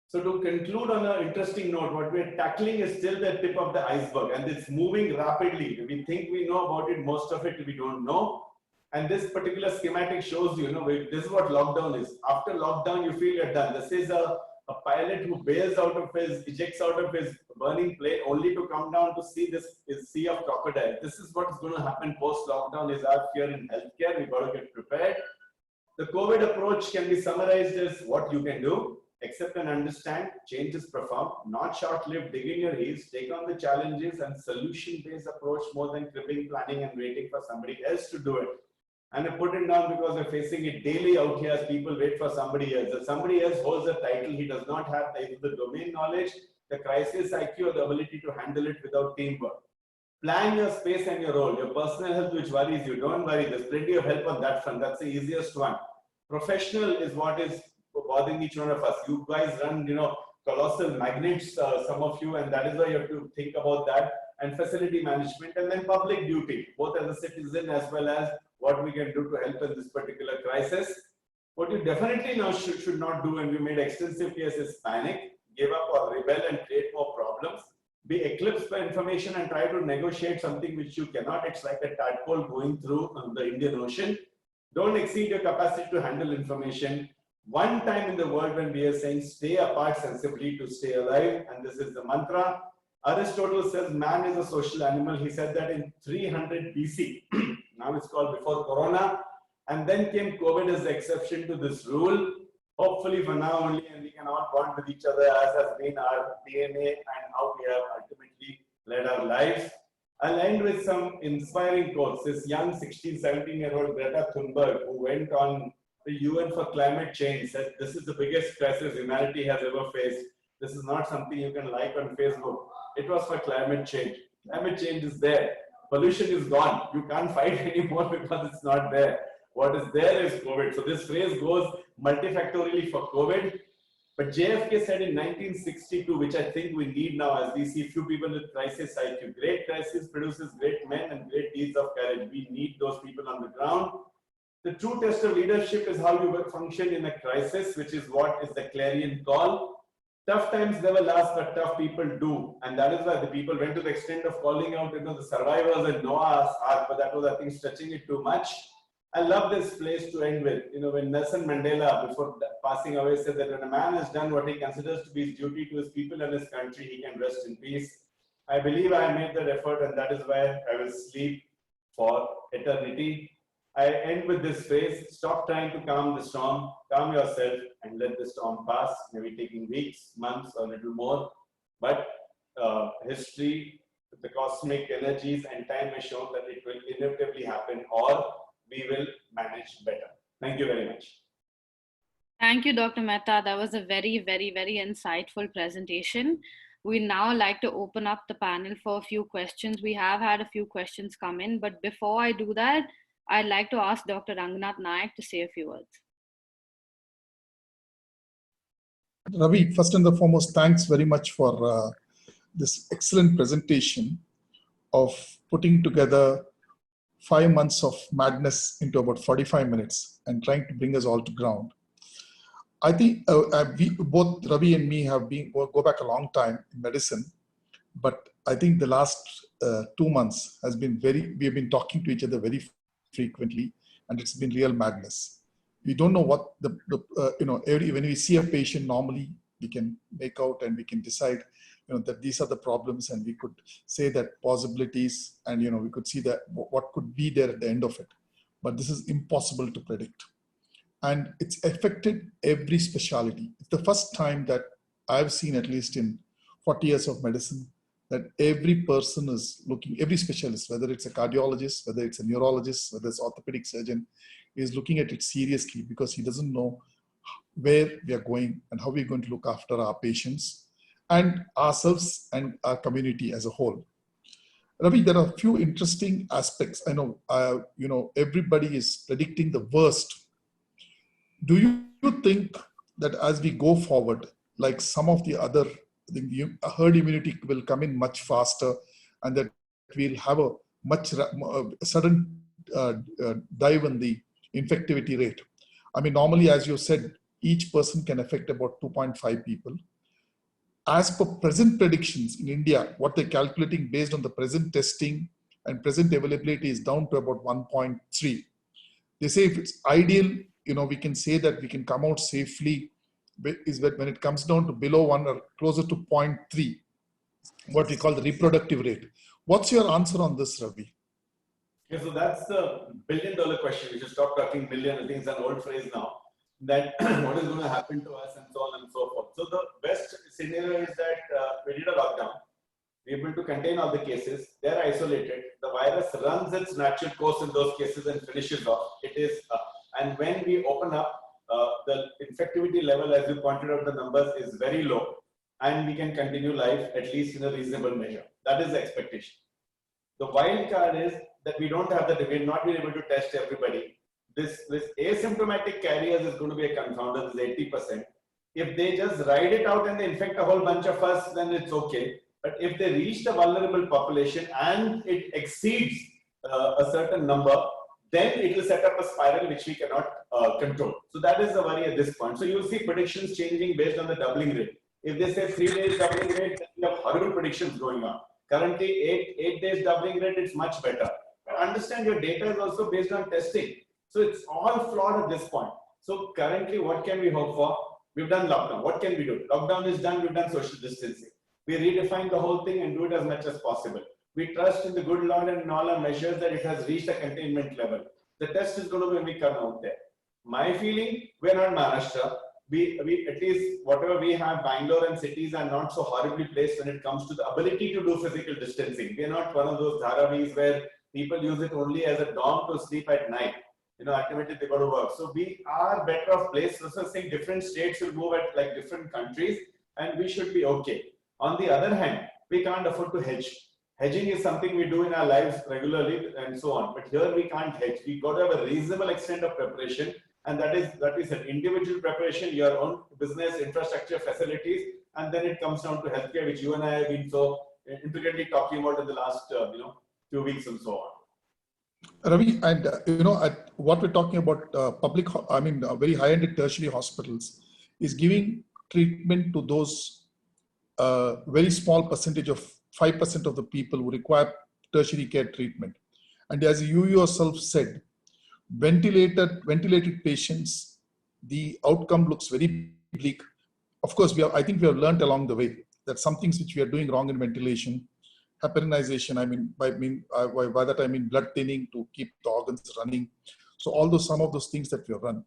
So to conclude on an interesting note, what we're tackling is still the tip of the iceberg and it's moving rapidly. We think we know about it, most of it we don't know. And this particular schematic shows you, this is what lockdown is. After lockdown, you feel you're done. This is a pilot who ejects out of his burning plane only to come down to see this sea of crocodiles. This is what's going to happen post-lockdown is our fear in healthcare. We've got to get prepared. The COVID approach can be summarized as what you can do. Accept and understand, change is profound, not short-lived, dig in your heels, take on the challenges and solution-based approach more than cribbing, planning and waiting for somebody else to do it. And I put it down because we're facing it daily out here as people wait for somebody else. If somebody else holds a title, he does not have either the domain knowledge, the crisis IQ or the ability to handle it without teamwork. Plan your space and your role, your personal health which worries you, don't worry, there's plenty of help on that front, that's the easiest one. Professional is what is bothering each one of us. You guys run, colossal magnets, some of you, and that is why you have to think about that. And facility management, and then public duty, both as a citizen as well as what we can do to help in this particular crisis. What you definitely now should not do, and we made extensive cases, panic, give up or rebel and create more problems. Be eclipsed by information and try to negotiate something which you cannot. It's like a tadpole going through the Indian Ocean. Don't exceed your capacity to handle information. One time in the world when we are saying stay apart sensibly to stay alive, and this is the mantra. Aristotle says man is a social animal. He said that in 300 BC. Now it's called before Corona. And then came COVID as the exception to this rule. Hopefully for now only, and we can all bond with each other as has been our DNA and how we have ultimately led our lives. I'll end with some inspiring quotes. This young 16, 17-year-old Greta Thunberg, who went on the UN for climate change, said this is the biggest crisis humanity has ever faced. This is not something you can like on Facebook. It was for climate change. Climate change is there. Pollution is gone. You can't fight anymore because it's not there. What is there is COVID. So this phrase goes multifactorially for COVID. But JFK said in 1962, which I think we need now as we see few people with crisis IQ. Great crisis produces great men and great deeds of courage. We need those people on the ground. The true test of leadership is how you function in a crisis, which is what is the clarion call. Tough times never last, but tough people do. And that is why the people went to the extent of calling out, the survivors in Noah's Ark, but that was, I think, stretching it too much. I love this place to end with. When Nelson Mandela, before passing away, said that when a man has done what he considers to be his duty to his people and his country, he can rest in peace. I believe I made that effort, and that is why I will sleep for eternity. I end with this phrase: stop trying to calm the storm, calm yourself and let the storm pass, maybe taking weeks, months, or a little more. But history, the cosmic energies and time has shown that it will inevitably happen, or we will manage better. Thank you very much. Thank you, Dr. Mehta. That was a very, very, very insightful presentation. We'd now like to open up the panel for a few questions. We have had a few questions come in, but before I do that, I'd like to ask Dr. Ranganath Nayak to say a few words. Ravi, first and foremost, thanks very much for this excellent presentation of putting together 5 months of madness into about 45 minutes and trying to bring us all to ground. I think we, both Ravi and me have been, go back a long time in medicine, but I think the last 2 months has been we have been talking to each other very frequently, and it's been real madness. We don't know what when we see a patient, normally we can make out and we can decide, that these are the problems, and we could say that possibilities, and we could see that what could be there at the end of it. But this is impossible to predict, and it's affected every specialty. It's the first time that I've seen, at least in 40 years of medicine, that every person is looking, every specialist, whether it's a cardiologist, whether it's a neurologist, whether it's orthopedic surgeon, is looking at it seriously, because he doesn't know where we are going and how we're going to look after our patients and ourselves and our community as a whole. Ravi, there are a few interesting aspects. I know, everybody is predicting the worst. Do you think that as we go forward, like some of the other the herd immunity will come in much faster, and that we'll have a much sudden dive in the infectivity rate. I mean, normally, as you said, each person can affect about 2.5 people. As per present predictions in India, what they're calculating based on the present testing and present availability is down to about 1.3. They say if it's ideal, we can say that we can come out safely is that when it comes down to below 1 or closer to 0.3, what we call the reproductive rate. What's your answer on this, Ravi? Okay, so that's the billion-dollar question. We should stop talking million. I think it's an old phrase now. That what is going to happen to us and so on and so forth. So the best scenario is that we did a lockdown. We're able to contain all the cases. They're isolated. The virus runs its natural course in those cases and finishes off. It is, and when we open up, the infectivity level, as you pointed out, the numbers is very low, and we can continue life at least in a reasonable measure. That is the expectation. The wild card is that we don't have that. We've not been able to test everybody. This asymptomatic carriers is going to be a confounder. This is 80%. If they just ride it out and they infect a whole bunch of us, then it's okay. But if they reach the vulnerable population and it exceeds a certain number, then it will set up a spiral which we cannot control. So that is the worry at this point. So you'll see predictions changing based on the doubling rate. If they say 3 days doubling rate, then you have horrible predictions going on. Currently, 8 days doubling rate, it's much better. But understand your data is also based on testing. So it's all flawed at this point. So currently, what can we hope for? We've done lockdown. What can we do? Lockdown is done. We've done social distancing. We redefine the whole thing and do it as much as possible. We trust in the good Lord and in all our measures that it has reached a containment level. The test is going to be when we come out there. My feeling, we're not Maharashtra. We at least whatever we have, Bangalore and cities are not so horribly placed when it comes to the ability to do physical distancing. We're not one of those Dharavis where people use it only as a dorm to sleep at night. Ultimately they go to work. So we are better off placed. So I think different states will move at like different countries, and we should be okay. On the other hand, we can't afford to hedge. Hedging is something we do in our lives regularly and so on. But here we can't hedge. We've got to have a reasonable extent of preparation. And that is an individual preparation, your own business, infrastructure, facilities. And then it comes down to healthcare, which you and I have been so intricately talking about in the last few weeks and so on. Ravi, and what we're talking about very high-end tertiary hospitals is giving treatment to those very small percentage of 5% of the people who require tertiary care treatment. And as you yourself said, ventilated patients, the outcome looks very bleak. Of course, I think we have learned along the way that some things which we are doing wrong in ventilation, heparinization, by that I mean blood thinning to keep the organs running. So some of those things that we have run.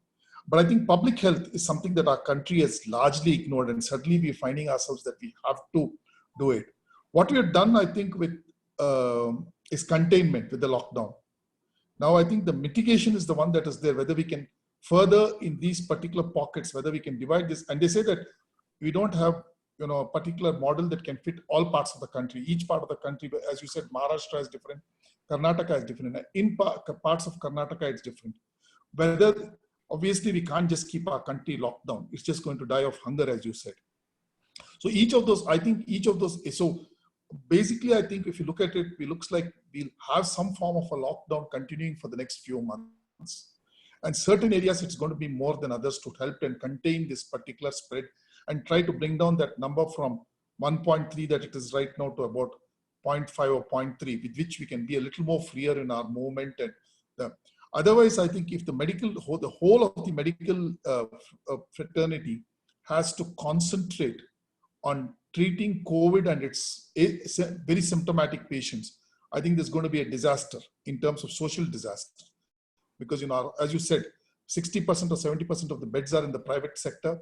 But I think public health is something that our country has largely ignored, and certainly we're finding ourselves that we have to do it. What we have done, I think, with is containment with the lockdown. Now, I think the mitigation is the one that is there, whether we can further in these particular pockets, whether we can divide this. And they say that we don't have a particular model that can fit all parts of the country. Each part of the country, as you said, Maharashtra is different, Karnataka is different. In parts of Karnataka, it's different. Whether, obviously, we can't just keep our country locked down. It's just going to die of hunger, as you said. So so basically, I think if you look at it, it looks like we'll have some form of a lockdown continuing for the next few months. And certain areas, it's going to be more than others to help and contain this particular spread and try to bring down that number from 1.3 that it is right now to about 0.5 or 0.3, with which we can be a little more freer in our movement. And otherwise, I think if the whole of the medical fraternity has to concentrate on treating COVID and its very symptomatic patients, I think there's going to be a disaster in terms of social disaster. Because, as you said, 60% or 70% of the beds are in the private sector,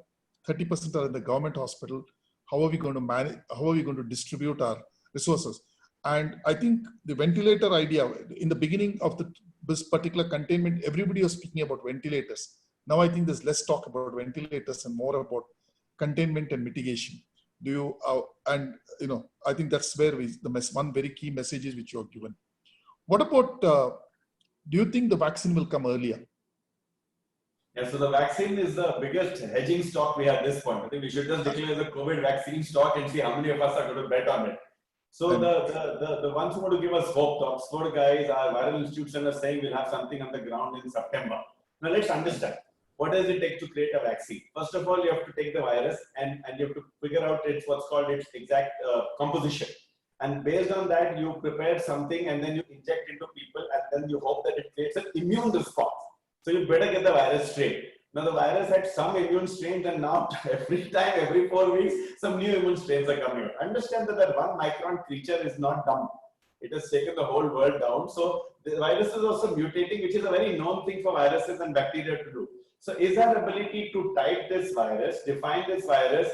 30% are in the government hospital. How are we going to manage? How are we going to distribute our resources? And I think the ventilator idea, in the beginning of this particular containment, everybody was speaking about ventilators. Now I think there's less talk about ventilators and more about containment and mitigation. I think that's where one very key message is which you have given. What about, do you think the vaccine will come earlier? Yeah, so the vaccine is the biggest hedging stock we have at this point. I think we should just declare the COVID vaccine stock and see how many of us are going to bet on it. So the ones who want to give us hope, the Oxford guys, our viral institution are saying we'll have something on the ground in September. Now let's understand, what does it take to create a vaccine? First of all, you have to take the virus and you have to figure out what's called its exact composition. And based on that, you prepare something and then you inject into people and then you hope that it creates an immune response. So you better get the virus straight. Now the virus had some immune strains and now every 4 weeks, some new immune strains are coming out. Understand that 1 micron creature is not dumb. It has taken the whole world down. So the virus is also mutating, which is a very known thing for viruses and bacteria to do. So is our ability to type this virus, define this virus,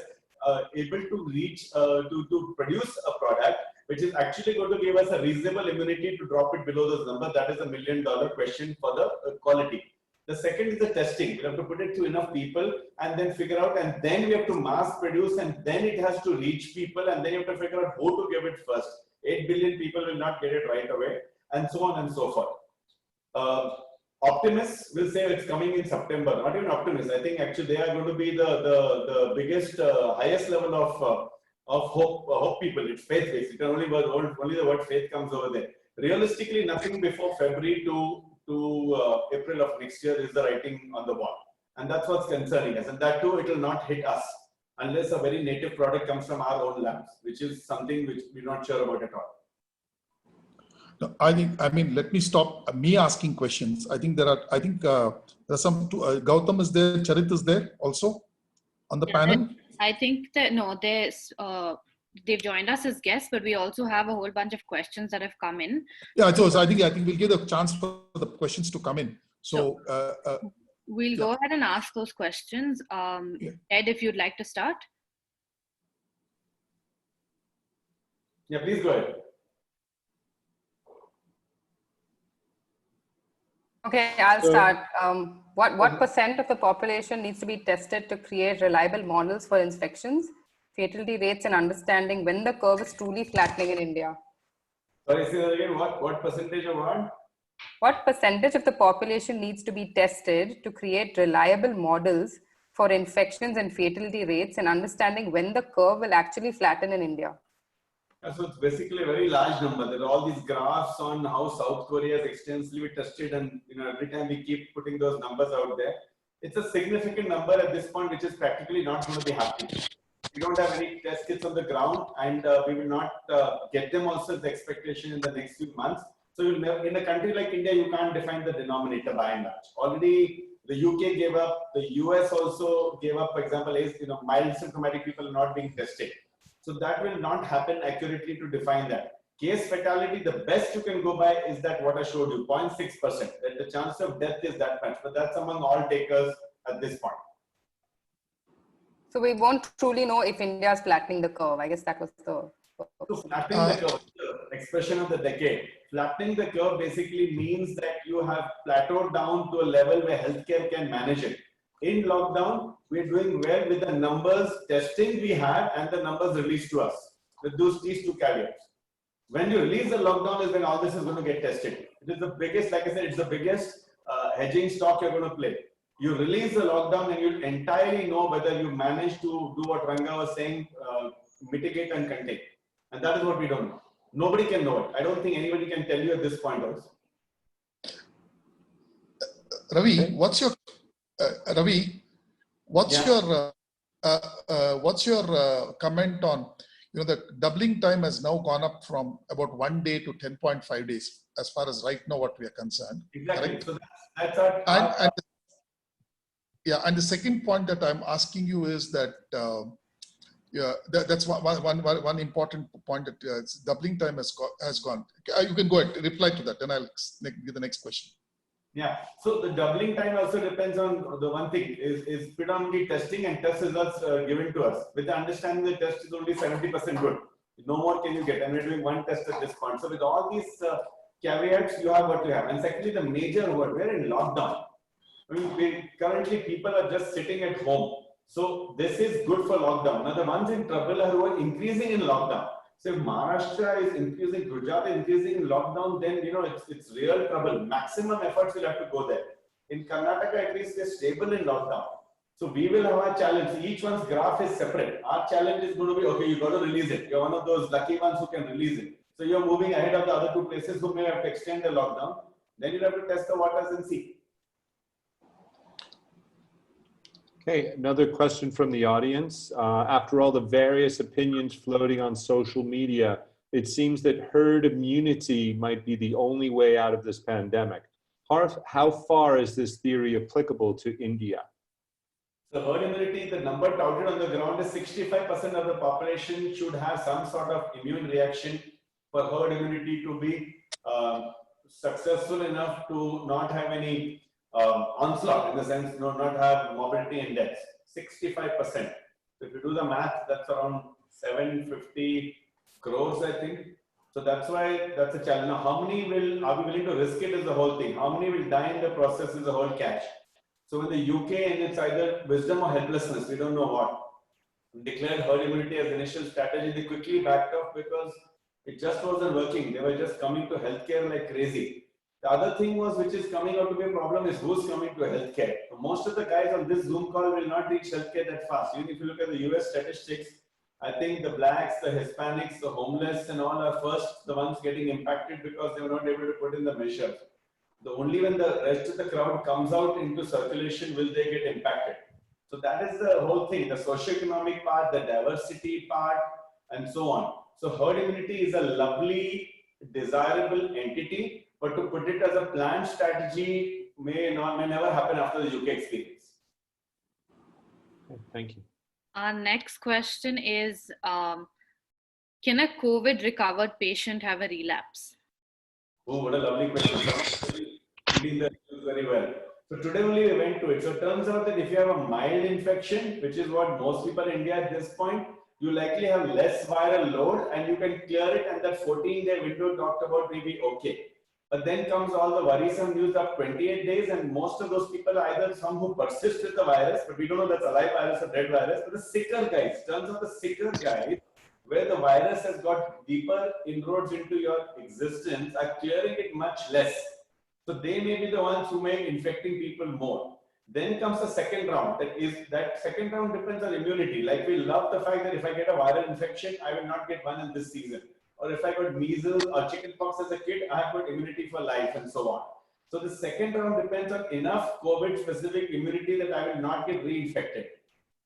able to reach, to produce a product, which is actually going to give us a reasonable immunity to drop it below those numbers? That is a $1 million question for the quality. The second is the testing. We have to put it to enough people and then figure out, and then we have to mass produce, and then it has to reach people, and then you have to figure out who to give it first. 8 billion people will not get it right away, and so on and so forth. Optimists will say it's coming in September. Not even optimists. I think actually they are going to be the biggest, highest level of hope people. It's faith-based. It can only the word faith comes over there. Realistically, nothing before February to April of next year is the writing on the wall, and that's what's concerning us. And that too, it will not hit us unless a very native product comes from our own labs, which is something which we're not sure about at all. No, I mean, let me stop me asking questions. I think there are some, Gautam is there, Charit is there also on the panel. I think that, no, they've joined us as guests, but we also have a whole bunch of questions that have come in. Yeah, so I think we'll give a chance for the questions to come in. So we'll go ahead and ask those questions. Ed, if you'd like to start. Yeah, please go ahead. Okay, I'll start. What percent of the population needs to be tested to create reliable models for infections, fatality rates, and understanding when the curve is truly flattening in India? Sorry, say that again. What percentage of what? What percentage of the population needs to be tested to create reliable models for infections and fatality rates, and understanding when the curve will actually flatten in India? So it's basically a very large number. There are all these graphs on how South Korea is extensively tested, and every time we keep putting those numbers out there, it's a significant number at this point, which is practically not going to be happening. We don't have any test kits on the ground, and we will not get them also as the expectation in the next few months. So in a country like India, you can't define the denominator by and large. Already the UK gave up, the US also gave up. For example, mild symptomatic people are not being tested. So that will not happen accurately to define that. Case fatality, the best you can go by is that what I showed you, 0.6%. That the chance of death is that much, but that's among all takers at this point. So we won't truly know if India is flattening the curve. I guess that was the... So flattening the curve, the expression of the decade. Flattening the curve basically means that you have plateaued down to a level where healthcare can manage it. In lockdown, we're doing well with the numbers testing we had and the numbers released to us with these two caveats. When you release the lockdown is when all this is going to get tested. It is the biggest, like I said, it's the biggest hedging stock you're going to play. You release the lockdown and you'll entirely know whether you manage to do what Ranga was saying, mitigate and contain. And that is what we don't know. Nobody can know it. I don't think anybody can tell you at this point also. Ravi, what's your comment on, the doubling time has now gone up from about 1 day to 10.5 days, as far as right now what we are concerned. Exactly. Correct? So that's our and the second point that I'm asking you is that that's one important point, that doubling time has gone. You can go ahead, reply to that, then I'll give the next question. Yeah, so the doubling time also depends on the one thing is predominantly testing and test results given to us. With the understanding the test is only 70% good. No more can you get, and we're doing one test at this point. So with all these caveats, you have what you have. And secondly, the major word, we're in lockdown. I mean, currently people are just sitting at home. So this is good for lockdown. Now the ones in trouble are who are increasing in lockdown. So if Maharashtra is increasing, Gujarat is increasing in lockdown, then it's real trouble. Maximum efforts will have to go there. In Karnataka, at least they're stable in lockdown. So we will have a challenge. Each one's graph is separate. Our challenge is going to be, okay, you got to release it. You're one of those lucky ones who can release it. So you're moving ahead of the other two places who may have to extend the lockdown. Then you have to test the waters and see. Okay, another question from the audience. After all the various opinions floating on social media, it seems that herd immunity might be the only way out of this pandemic. How far is this theory applicable to India? So herd immunity, the number touted on the ground is 65% of the population should have some sort of immune reaction for herd immunity to be successful enough to not have any onslaught, in the sense, not have morbidity index. 65%. So if you do the math, that's around 750 crores, I think. So that's why that's a challenge. Now, how many are we willing to risk it is the whole thing. How many will die in the process is the whole catch. So in the UK, and it's either wisdom or helplessness, we don't know what, declared herd immunity as initial strategy. They quickly backed off because it just wasn't working. They were just coming to healthcare like crazy. The other thing was, which is coming out to be a problem, is who's coming to healthcare. So most of the guys on this Zoom call will not reach healthcare that fast. Even if you look at the US statistics, I think the blacks, the Hispanics, the homeless and all are first the ones getting impacted because they were not able to put in the measures. Only when the rest of the crowd comes out into circulation will they get impacted. So that is the whole thing, the socioeconomic part, the diversity part, and so on. So herd immunity is a lovely, desirable entity, but to put it as a planned strategy may never happen after the UK experience. Thank you. Our next question is, can a COVID recovered patient have a relapse? Oh, what a lovely question. Reading the news very well. So today only we went to it. So it turns out that if you have a mild infection, which is what most people in India at this point, you likely have less viral load and you can clear it, and that 14-day window talked about may be okay. But then comes all the worrisome news of 28 days, and most of those people are either some who persist with the virus, but we don't know that's a live virus or dead virus, but the sicker guys. Turns out the sicker guys, where the virus has got deeper inroads into your existence, are clearing it much less. So they may be the ones who may be infecting people more. Then comes the second round. That second round depends on immunity. Like, we love the fact that if I get a viral infection, I will not get one in this season. Or if I got measles or chickenpox as a kid, I have got immunity for life, and so on. So the second round depends on enough COVID-specific immunity that I will not get reinfected.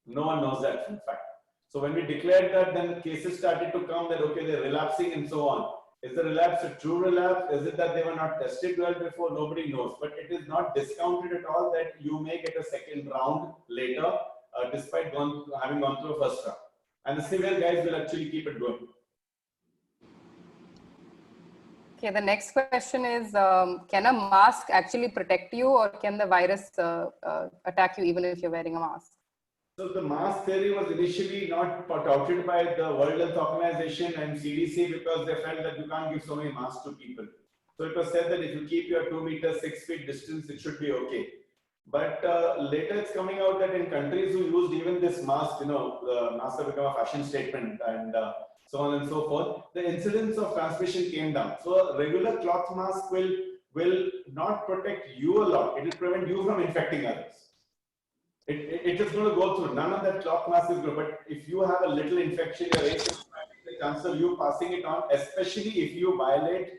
No one knows that, in fact. So when we declared that, then cases started to come that, okay, they're relapsing and so on. Is the relapse a true relapse? Is it that they were not tested well before? Nobody knows. But it is not discounted at all that you may get a second round later, despite having gone through a first round. And the severe guys will actually keep it going. Okay, the next question is, can a mask actually protect you, or can the virus attack you even if you're wearing a mask? So the mask theory was initially not touted by the World Health Organization and CDC because they felt that you can't give so many masks to people. So it was said that if you keep your 2 meters, 6 feet distance, it should be okay. But later it's coming out that in countries who used even this mask, the mask have become a fashion statement and so on and so forth, the incidence of transmission came down. So a regular cloth mask will not protect you a lot. It will prevent you from infecting others. It is going to go through. None of that cloth mask is good. But if you have a little infection, you're asymptomatic, the chance of you passing it on, especially if you violate,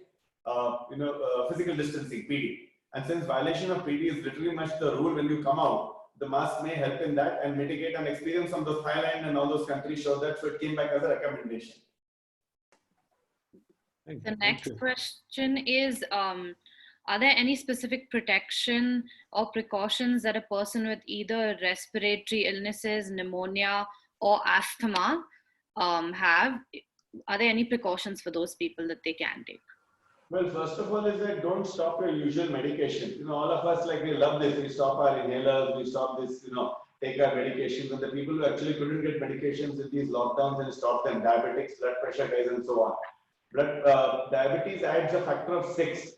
physical distancing, PD. And since violation of PD is literally much the rule when you come out, the mask may help in that and mitigate. An experience from those Thailand and all those countries show that, so it came back as a recommendation. The next question is, are there any specific protection or precautions that a person with either respiratory illnesses, pneumonia, or asthma have? Are there any precautions for those people that they can take? Well, first of all is that don't stop your usual medication. All of us, we love this. We stop our inhalers, we stop this, take our medications. And the people who actually couldn't get medications in these lockdowns and stop them, diabetics, blood pressure guys, and so on. Diabetes adds a factor of 6.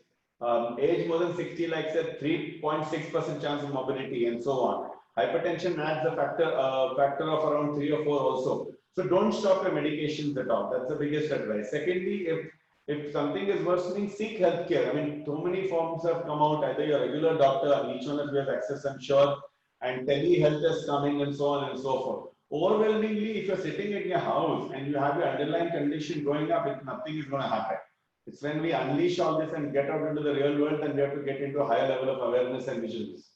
Age more than 60, like said, 3.6% chance of morbidity and so on. Hypertension adds a factor of around 3 or 4 also. So don't stop your medications at all. That's the biggest advice. Secondly, if If something is worsening, seek healthcare. I mean, so many forms have come out, either your regular doctor, and each one of you has access, I'm sure, and telehealth is coming and so on and so forth. Overwhelmingly, if you're sitting in your house and you have your underlying condition going up, nothing is going to happen. It's when we unleash all this and get out into the real world, and we have to get into a higher level of awareness and vigilance.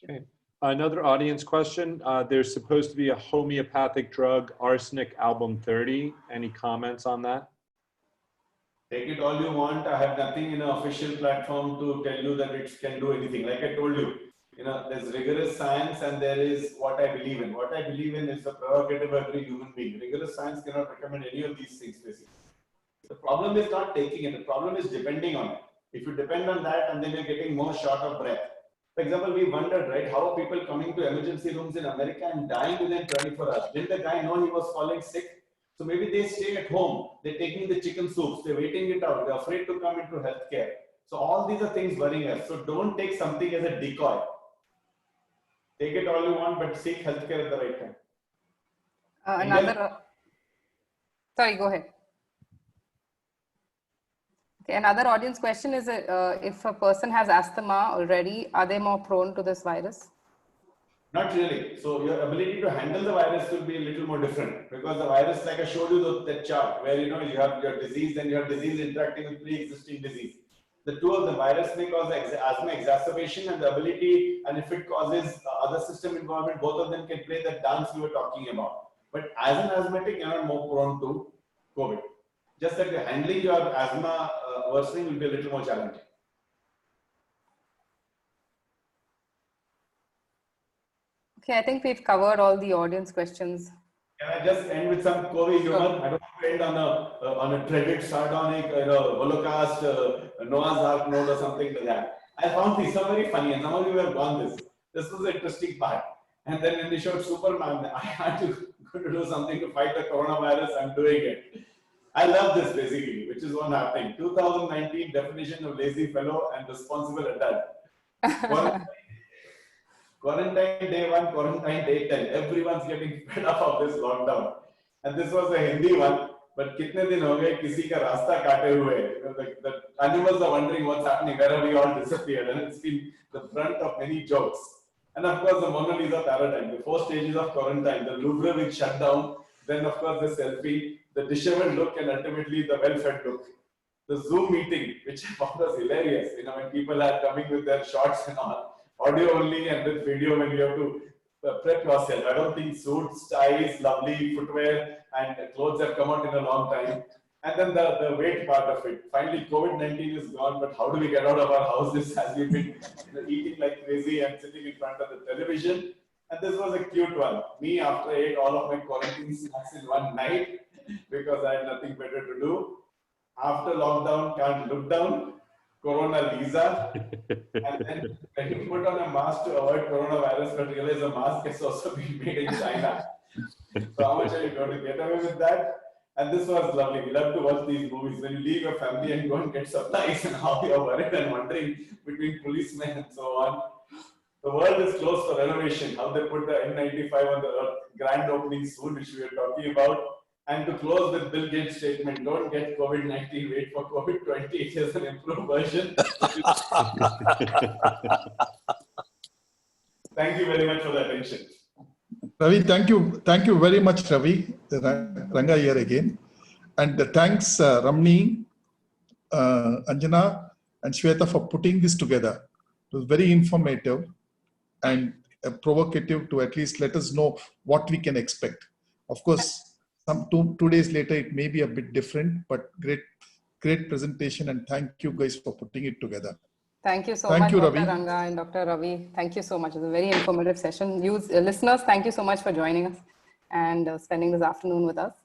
Okay. Another audience question. There's supposed to be a homeopathic drug, arsenic album 30. Any comments on that? Take it all you want. I have nothing in an official platform to tell you that it can do anything. Like I told you, there's rigorous science and there is what I believe in. What I believe in is the prerogative of every human being. Rigorous science cannot recommend any of these things, basically. The problem is not taking it. The problem is depending on it. If you depend on that and then you're getting more short of breath. For example, we wondered, right, how are people coming to emergency rooms in America and dying within 24 hours? Didn't the guy know he was falling sick? So maybe they stay at home. They're taking the chicken soups. They're waiting it out. They're afraid to come into healthcare. So all these are things worrying us. So don't take something as a decoy. Take it all you want, but seek healthcare at the right time. Sorry, go ahead. Okay, another audience question is, if a person has asthma already, are they more prone to this virus? Not really. So your ability to handle the virus will be a little more different, because the virus, like I showed you that chart where you have your disease and your disease interacting with pre-existing disease. The two of the virus may cause asthma exacerbation and the ability, and if it causes other system involvement, both of them can play that dance we were talking about. But as an asthmatic, you're not more prone to COVID. Just that handling your asthma worsening will be a little more challenging. Okay, I think we've covered all the audience questions. Can I just end with some COVID humor? Sure. I don't want to end on a tragic, sardonic, Holocaust, Noah's Ark note or something like that. I found these are very funny, and some of you have gone this. This was the interesting part. And then when they showed Superman, I had to do something to fight the coronavirus. I'm doing it. I love this basically, which is what's happening. 2019 definition of lazy fellow and responsible adult. Quarantine day 1, quarantine day 10. Everyone's getting fed up of this lockdown. And this was a Hindi one. But kitne din ho gaye kisi ka rasta kaate hue. The animals are wondering what's happening. Where have we all disappeared? And it's been the front of many jokes. And of course, the Mona Lisa paradigm. The 4 stages of quarantine. The Louvre which shut down. Then of course the selfie. The disheveled look, and ultimately the well-fed look. The Zoom meeting, which I found was hilarious. When people are coming with their shots and all. Audio only and with video when you have to prep yourself. I don't think suits, ties, lovely footwear and clothes have come out in a long time. And then the weight part of it. Finally, COVID-19 is gone, but how do we get out of our houses as we've been eating like crazy and sitting in front of the television? And this was a cute one. Me, after I ate all of my quarantine snacks in one night because I had nothing better to do. After lockdown, can't look down. Corona Lisa, and then when you put on a mask to avoid coronavirus, but realize a mask is also being made in China. So how much are you going to get away with that? And this was lovely. We love to watch these movies. When you leave your family and go and get supplies and how you're worried and wondering between policemen and so on. The world is closed for renovation. How they put the N95 on the grand opening soon, which we are talking about. And to close with Bill Gates' statement, don't get COVID-19, wait for COVID-20, it is an improved version. Thank you very much for the attention. Ravi, thank you very much, Ravi. Ranga here again. And thanks Ramni, Anjana and Shweta for putting this together. It was very informative and provocative to at least let us know what we can expect. Of course, some 2 days later, it may be a bit different, but great presentation, and thank you guys for putting it together. Thank you so much, Dr. Ranga and Dr. Ravi. Thank you so much. It was a very informative session. Listeners, thank you so much for joining us and spending this afternoon with us.